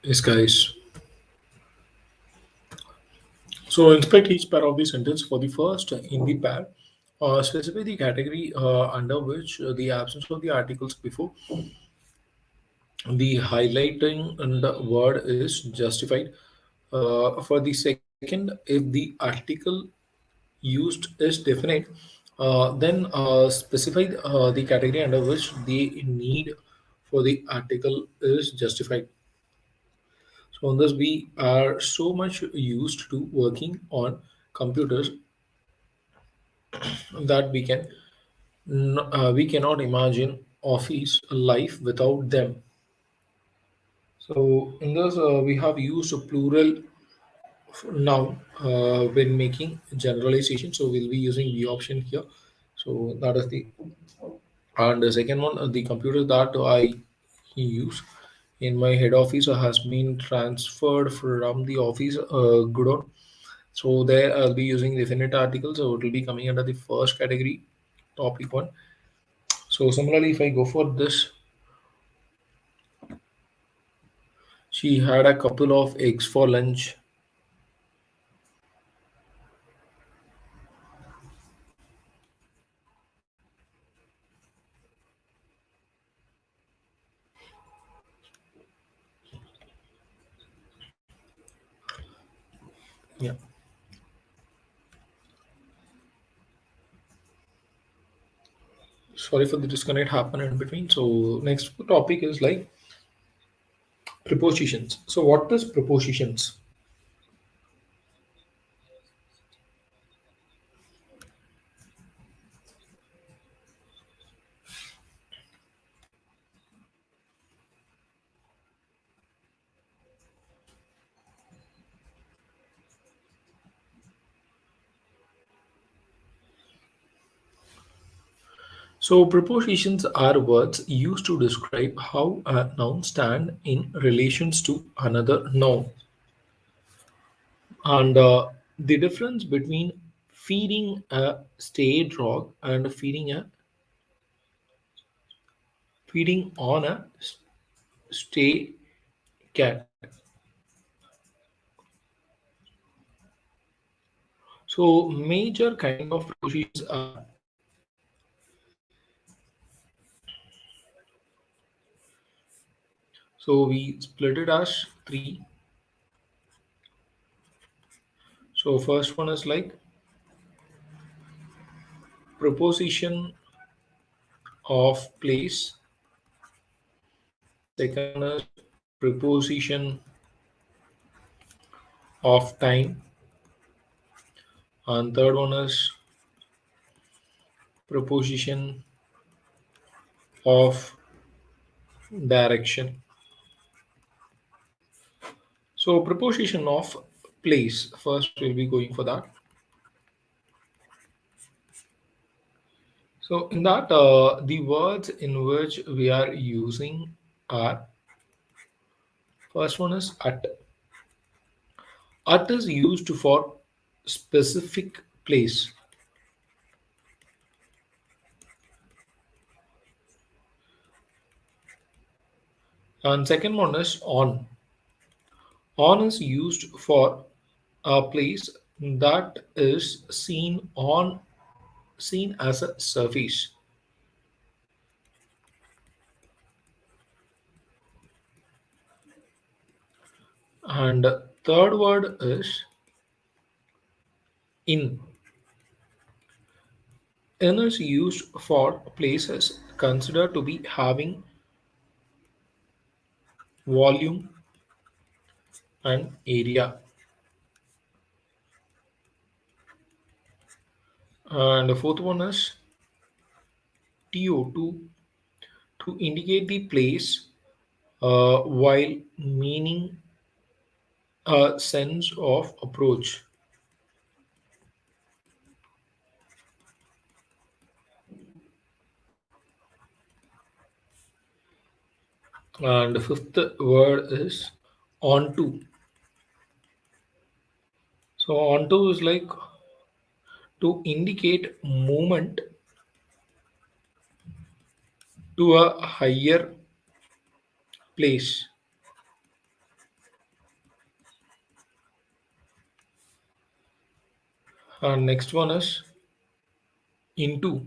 Yes, guys. So inspect each pair of the sentence for the first in the pair. Specify the category under which the absence of the articles before the highlighting and the word is justified. For the second, if the article used is definite, then specify the category under which the need for the article is justified. So on this, we are so much used to working on computers that we cannot imagine office life without them. So in this, we have used a plural noun when making generalization. So we'll be using the option here. So that is the and the second one, the computer that I use in my head office has been transferred from the office good on. So there I'll be using definite article. So it will be coming under the first category, topic one. So similarly, if I go for this, she had a couple of eggs for lunch. Yeah. Sorry for the disconnect happen in between. So next topic is like prepositions. So what is prepositions? So prepositions are words used to describe how a noun stand in relations to another noun. And the difference between feeding a stray dog and feeding on a stray cat. So major kind of prepositions are, so we split it as three. So first one is like preposition of place. Second one is preposition of time, and third one is preposition of direction. So preposition of place. First, we'll be going for that. So in that, the words in which we are using are first one is at. At is used for specific place, and second one is on. On is used for a place that is seen as a surface, and third word is in. In is used for places considered to be having volume and area. And the fourth one is to indicate the place while meaning a sense of approach. And the fifth word is onto. So onto is like to indicate movement to a higher place. And next one is into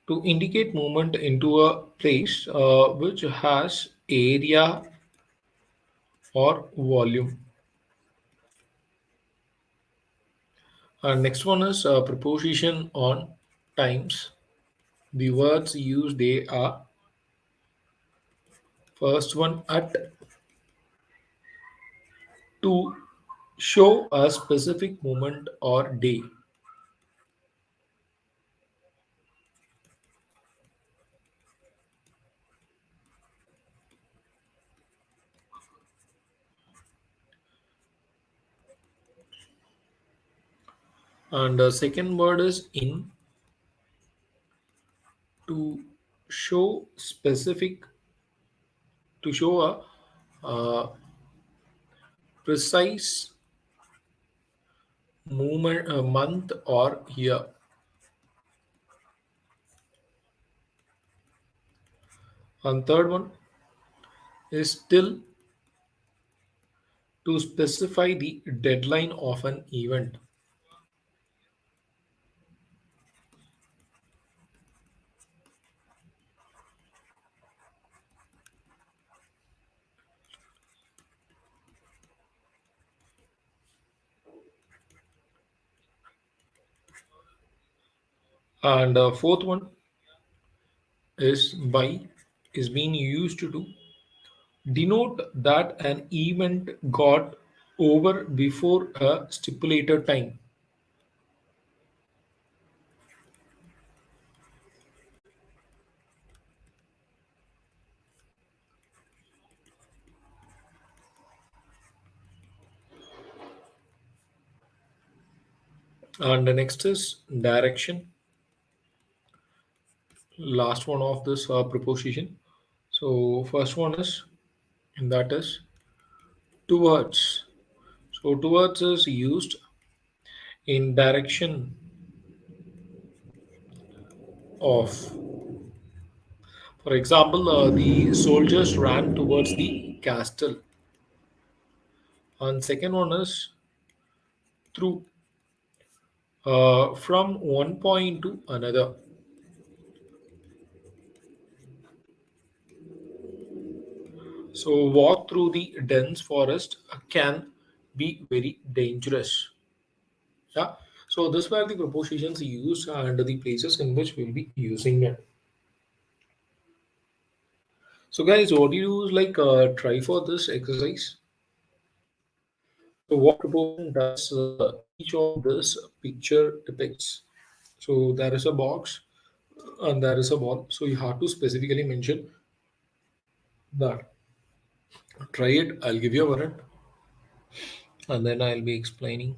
to indicate movement into a place which has area or volume. And next one is preposition on times. The words used they are first one at to show a specific moment or day. And the second word is in to show specific to show a precise movement month or year. And third one is still to specify the deadline of an event. And fourth one is by is being used to denote that an event got over before a stipulated time. And the next is direction, last one of this preposition. So first one is, and that is towards. So towards is used in direction of. For example, the soldiers ran towards the castle. And second one is through, from one point to another. So walk through the dense forest can be very dangerous. Yeah. So this were the propositions used and the places in which we'll be using it. So guys, what do you like try for this exercise? So what proportion does each of this picture depicts? So there is a box and there is a ball. So you have to specifically mention that. Try it. I'll give you a warrant and then I'll be explaining.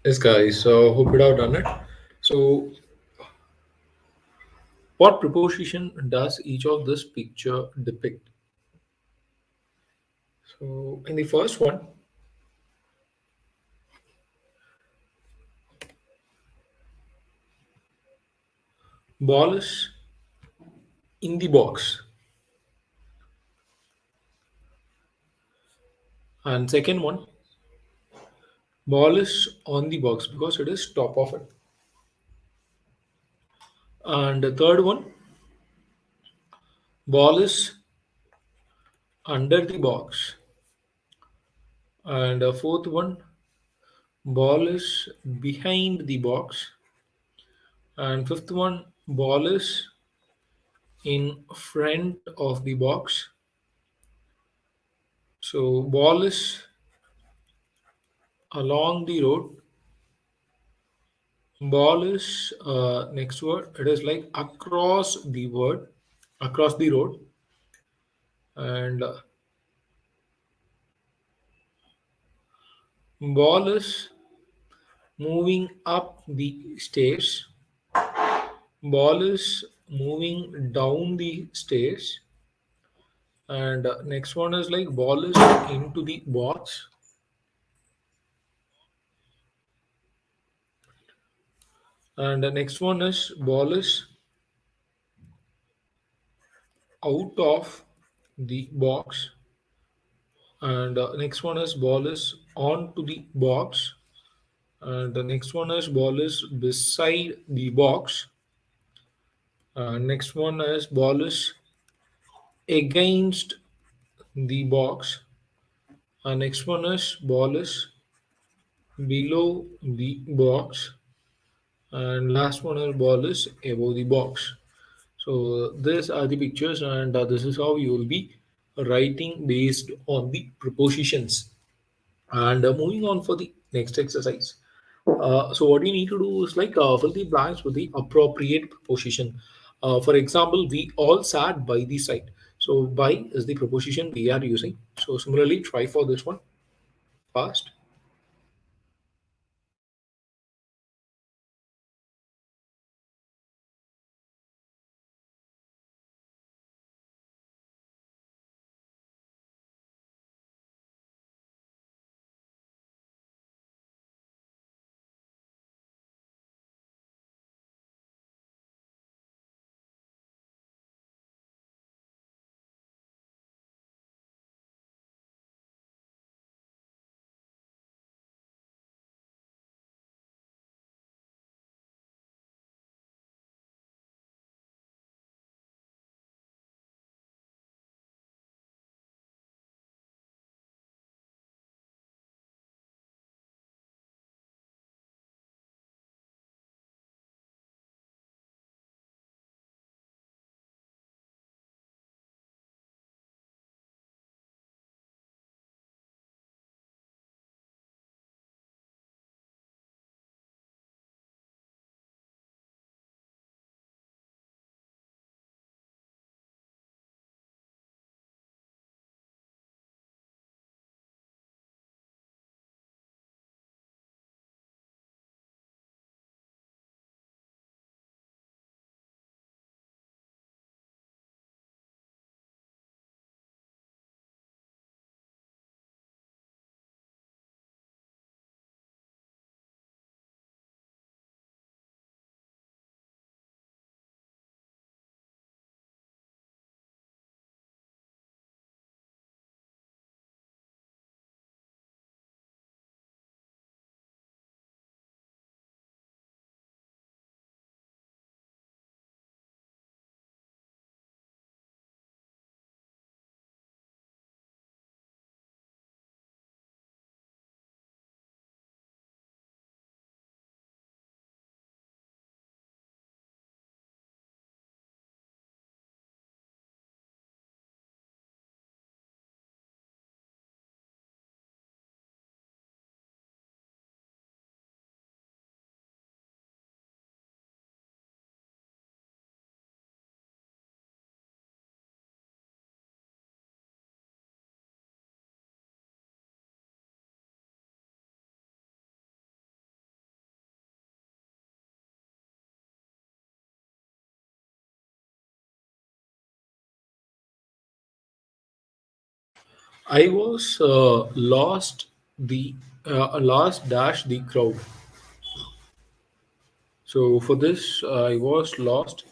Yes, guys. So hope you have done it. So, what proposition does each of this picture depict? So, in the first one, ball is in the box, and second one, ball is on the box because it is top of it, and the third one, ball is under the box, and the fourth one, ball is behind the box, and fifth one, ball is in front of the box. So ball is along the road. Ball is next word. It is like across the word, across the road, and ball is moving up the stairs. Ball is moving down the stairs, and next one is like ball is into the box, and the next one is ball is out of the box, and next one is ball is onto the box, and the next one is ball is beside the box. Next one is ball is against the box. Next one is ball is below the box. And last one is ball is above the box. So these are the pictures, and this is how you will be writing based on the propositions. And moving on for the next exercise. So what you need to do is like fill the blanks with the appropriate preposition. For example, we all sat by the side. So by is the preposition we are using. So similarly, try for this one fast. I was lost dash the crowd. So for this, I was lost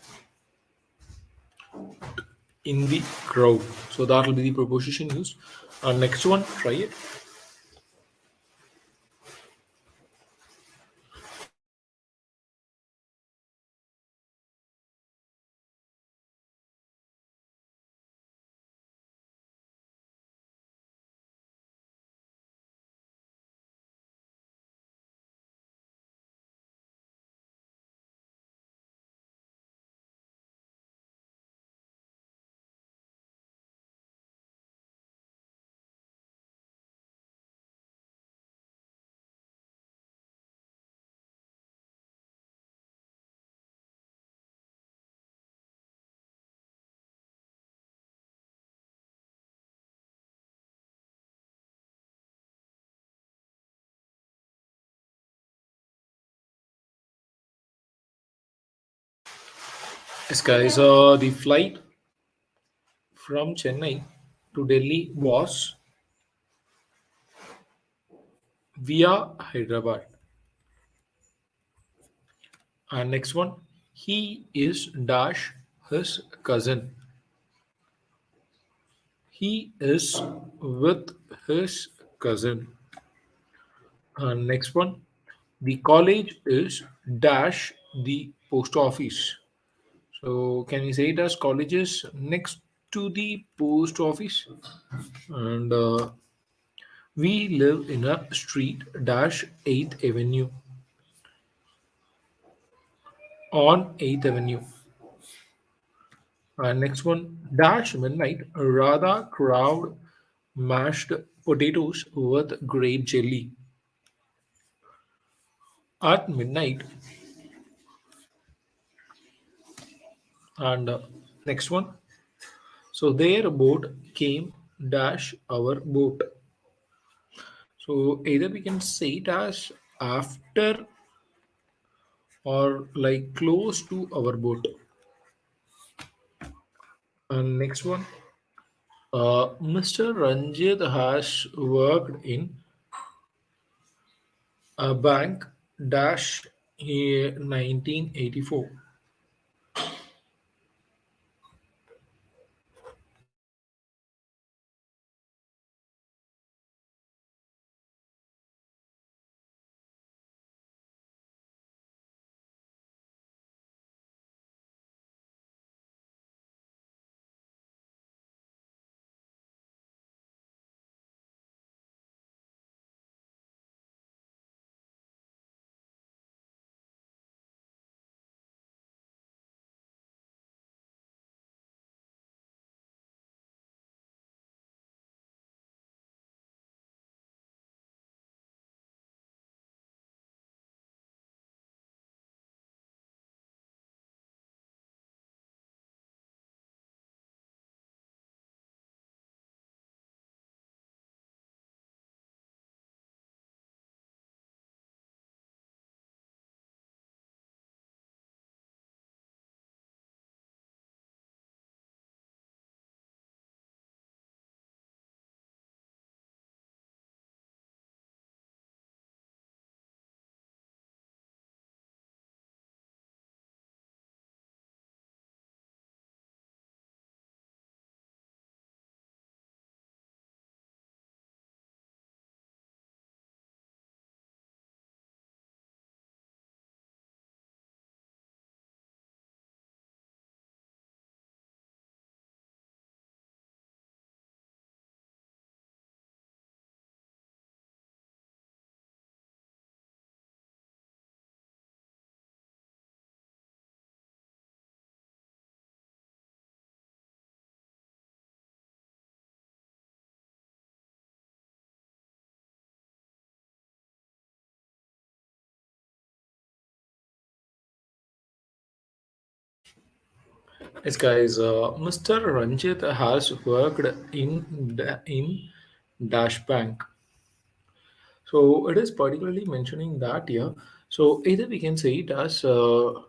in the crowd. So that will be the preposition used. Next one, try it. Yes, guys. The flight from Chennai to Delhi was via Hyderabad. And next one, he is dash his cousin. He is with his cousin. And next one, the college is dash the post office. So can we say it as colleges next to the post office? And we live in a street dash 8th Avenue on 8th Avenue. And next one, dash midnight, rather crowd mashed potatoes with grape jelly. At midnight, and next one, so their boat came dash our boat. So either we can say it as after or like close to our boat. And next one, Mr. Ranjit has worked in a bank dash 1984. Yes, guys. Mr. Ranjit has worked in Dash Bank. So it is particularly mentioning that here. So either we can say it as from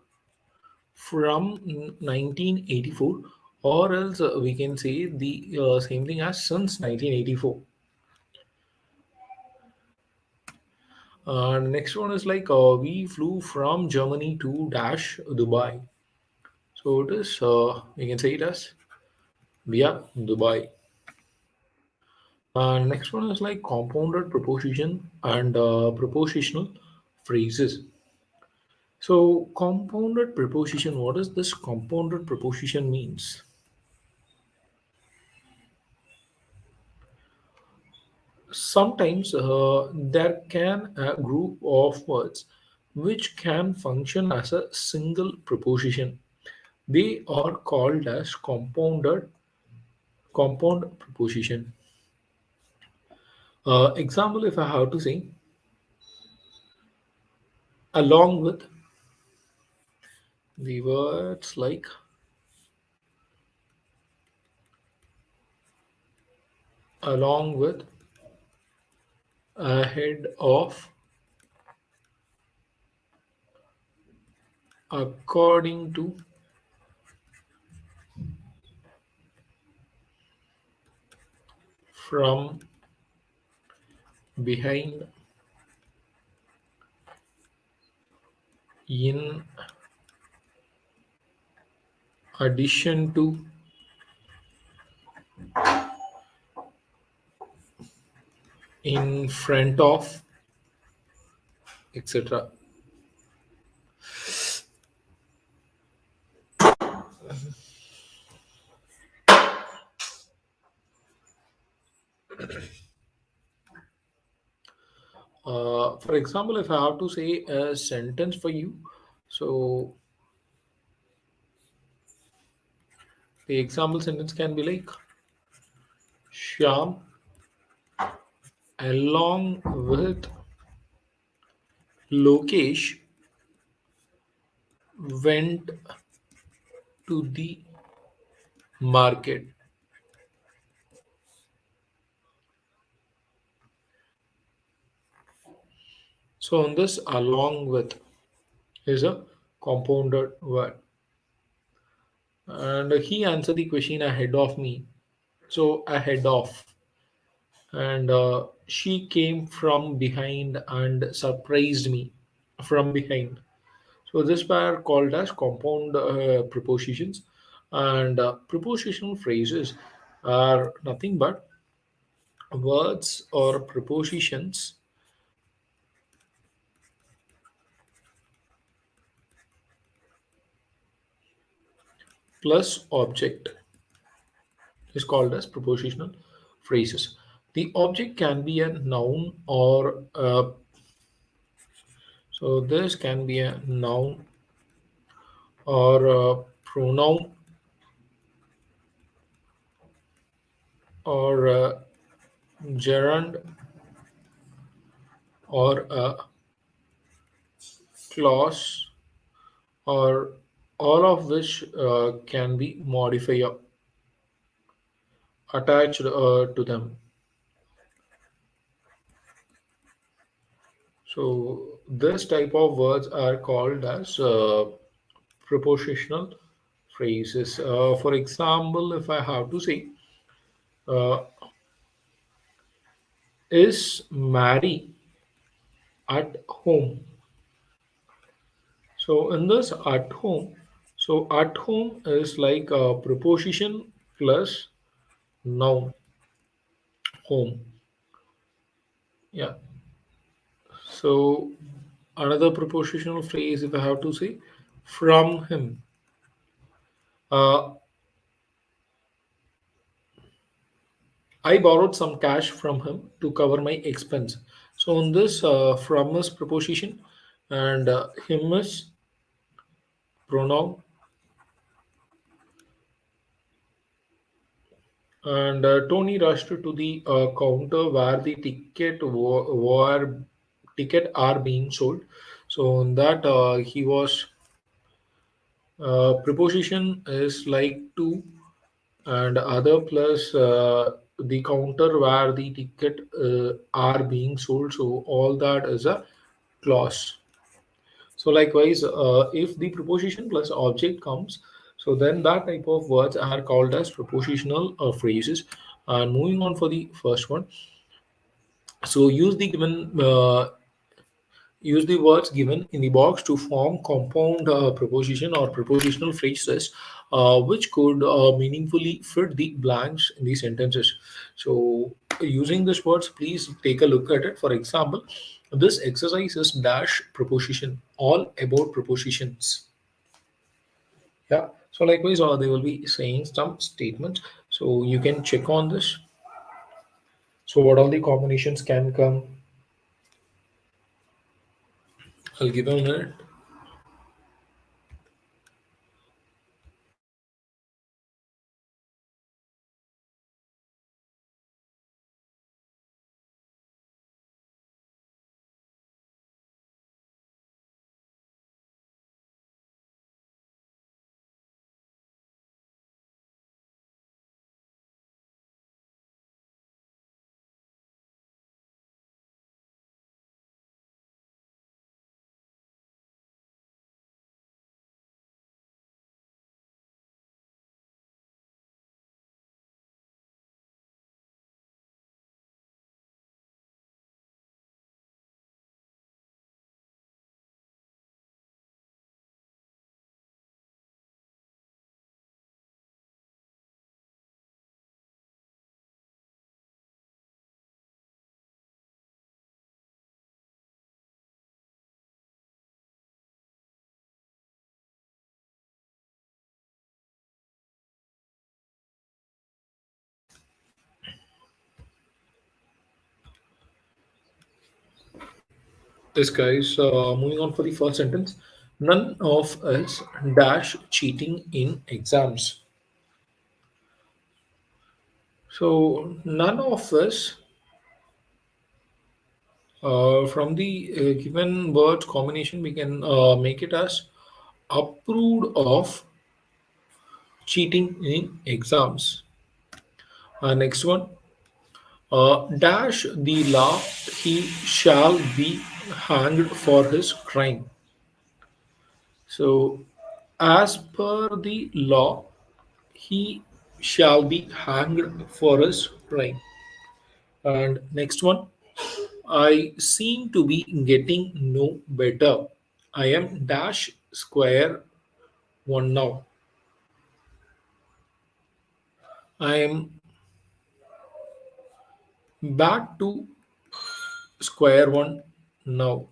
1984 Or else we can say the same thing as since 1984. Next one is like we flew from Germany to dash Dubai. So it is we can say it as via Dubai. Next one is like compounded preposition and prepositional phrases. So compounded preposition, what does this compounded preposition means? Sometimes there can a group of words which can function as a single preposition. They are called as compound preposition. Example, if I have to say, along with the words like along with, ahead of, according to, from, behind, in addition to, in front of, etc. For example, if I have to say a sentence for you, so the example sentence can be like Shyam, along with Lokesh, went to the market. So, on this, along with is a compounded word. And he answered the question ahead of me. So, ahead of. And she came from behind and surprised me from behind. So this were called as compound prepositions, and prepositional phrases are nothing but words or prepositions plus object is called as prepositional phrases. The object can be a noun or so this can be a noun or a pronoun or a gerund or a clause or all of which can be modifier attached to them. So this type of words are called as prepositional phrases. For example, if I have to say, uh, is Mary at home? So in this at home, so at home is like a preposition plus noun home. Yeah. So another prepositional phrase, if I have to say, from him. Uh, I borrowed some cash from him to cover my expense. So on this, from is preposition, and him is pronoun, and Tony rushed to the counter where the ticket are being sold. So on that, he was preposition is like to and other plus the counter where the ticket are being sold. So all that is a clause. So likewise, if the preposition plus object comes, So then that type of words are called as prepositional phrases. And moving on for the first one, so use the words given in the box to form compound preposition or prepositional phrases, which could meaningfully fit the blanks in the sentences. So, using these words, please take a look at it. For example, this exercise is dash preposition, all about prepositions. Yeah. So, likewise, they will be saying some statements. So, you can check on this. So, what all the combinations can come? I'll give you a minute. This guy's moving on for the first sentence. None of us dash cheating in exams. So none of us from the given word combination we can make it as approved of cheating in exams. Next one, dash the law, he shall be hanged for his crime. So as per the law, he shall be hanged for his crime. And next one, I seem to be getting no better. I am dash square one now. I am back to square one now.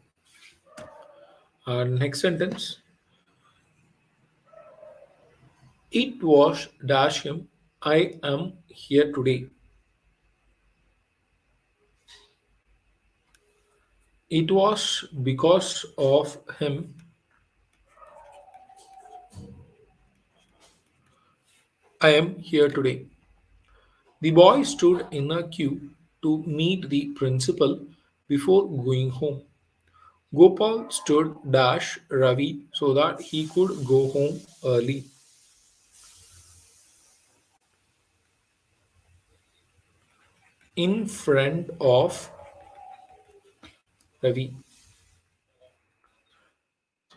And next sentence, it was dash him. I am here today. It was because of him I am here today. The boy stood in a queue to meet the principal before going home. Gopal stood dash Ravi so that he could go home early. In front of Ravi.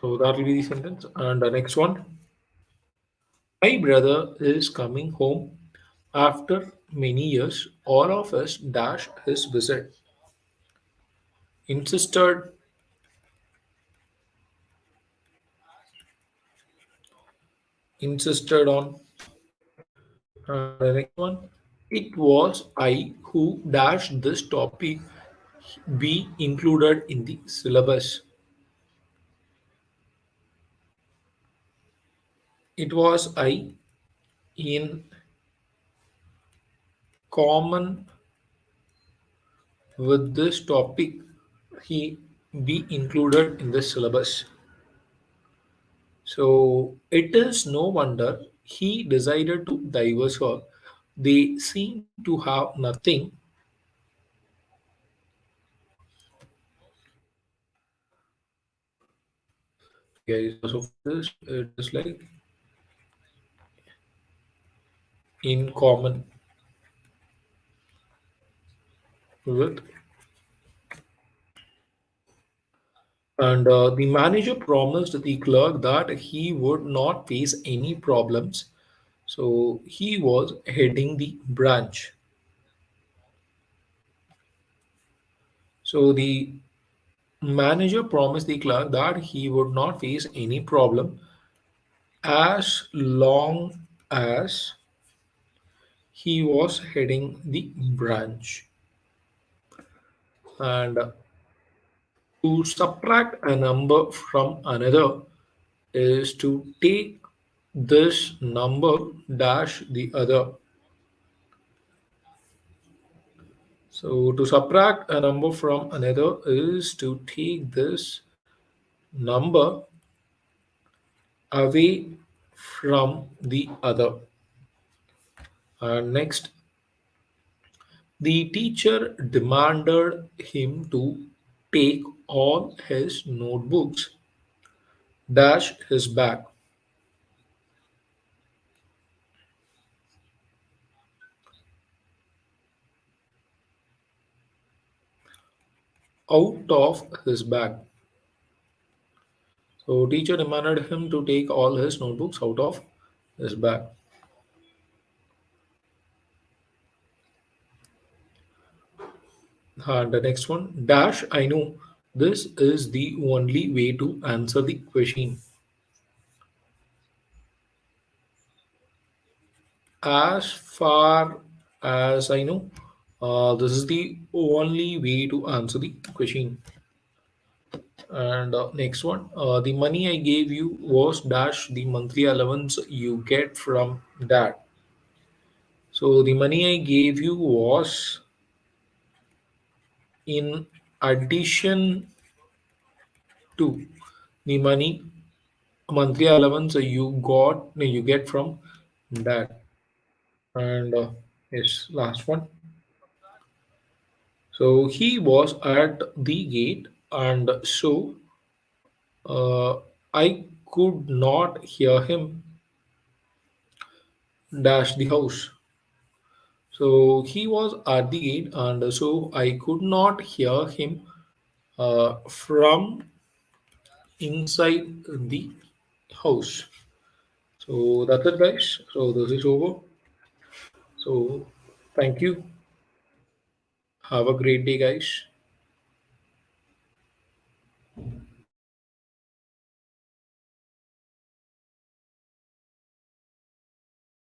So that will be the sentence. And the next one. My brother is coming home after many years. All of us dash his visit. Insisted, insisted on. And the next one. It was I who dashed this topic be included in the syllabus. It was I in common with this topic he be included in the syllabus. So it is no wonder he decided to divorce her. They seem to have nothing. Guys, so for this it is like in common with And the manager promised the clerk that he would not face any problems. So he was heading the branch. So the manager promised the clerk that he would not face any problem as long as he was heading the branch. And to subtract a number from another is to take this number dash the other. So to subtract a number from another is to take this number away from the other. And next, the teacher demanded him to take all his notebooks dash his bag out of his bag. So teacher demanded him to take all his notebooks out of his bag. And the next one, dash, I know this is the only way to answer the question. As far as I know, this is the only way to answer the question. And next one, the money I gave you was dash the monthly allowance you get from dad. So the money I gave you was in addition to the money monthly allowance you get from dad. And yes, last one. So he was at the gate, and so I could not hear him dash the house. So he was at the gate, and so I could not hear him from inside the house. So that's it, guys. So this is over. So thank you. Have a great day, guys.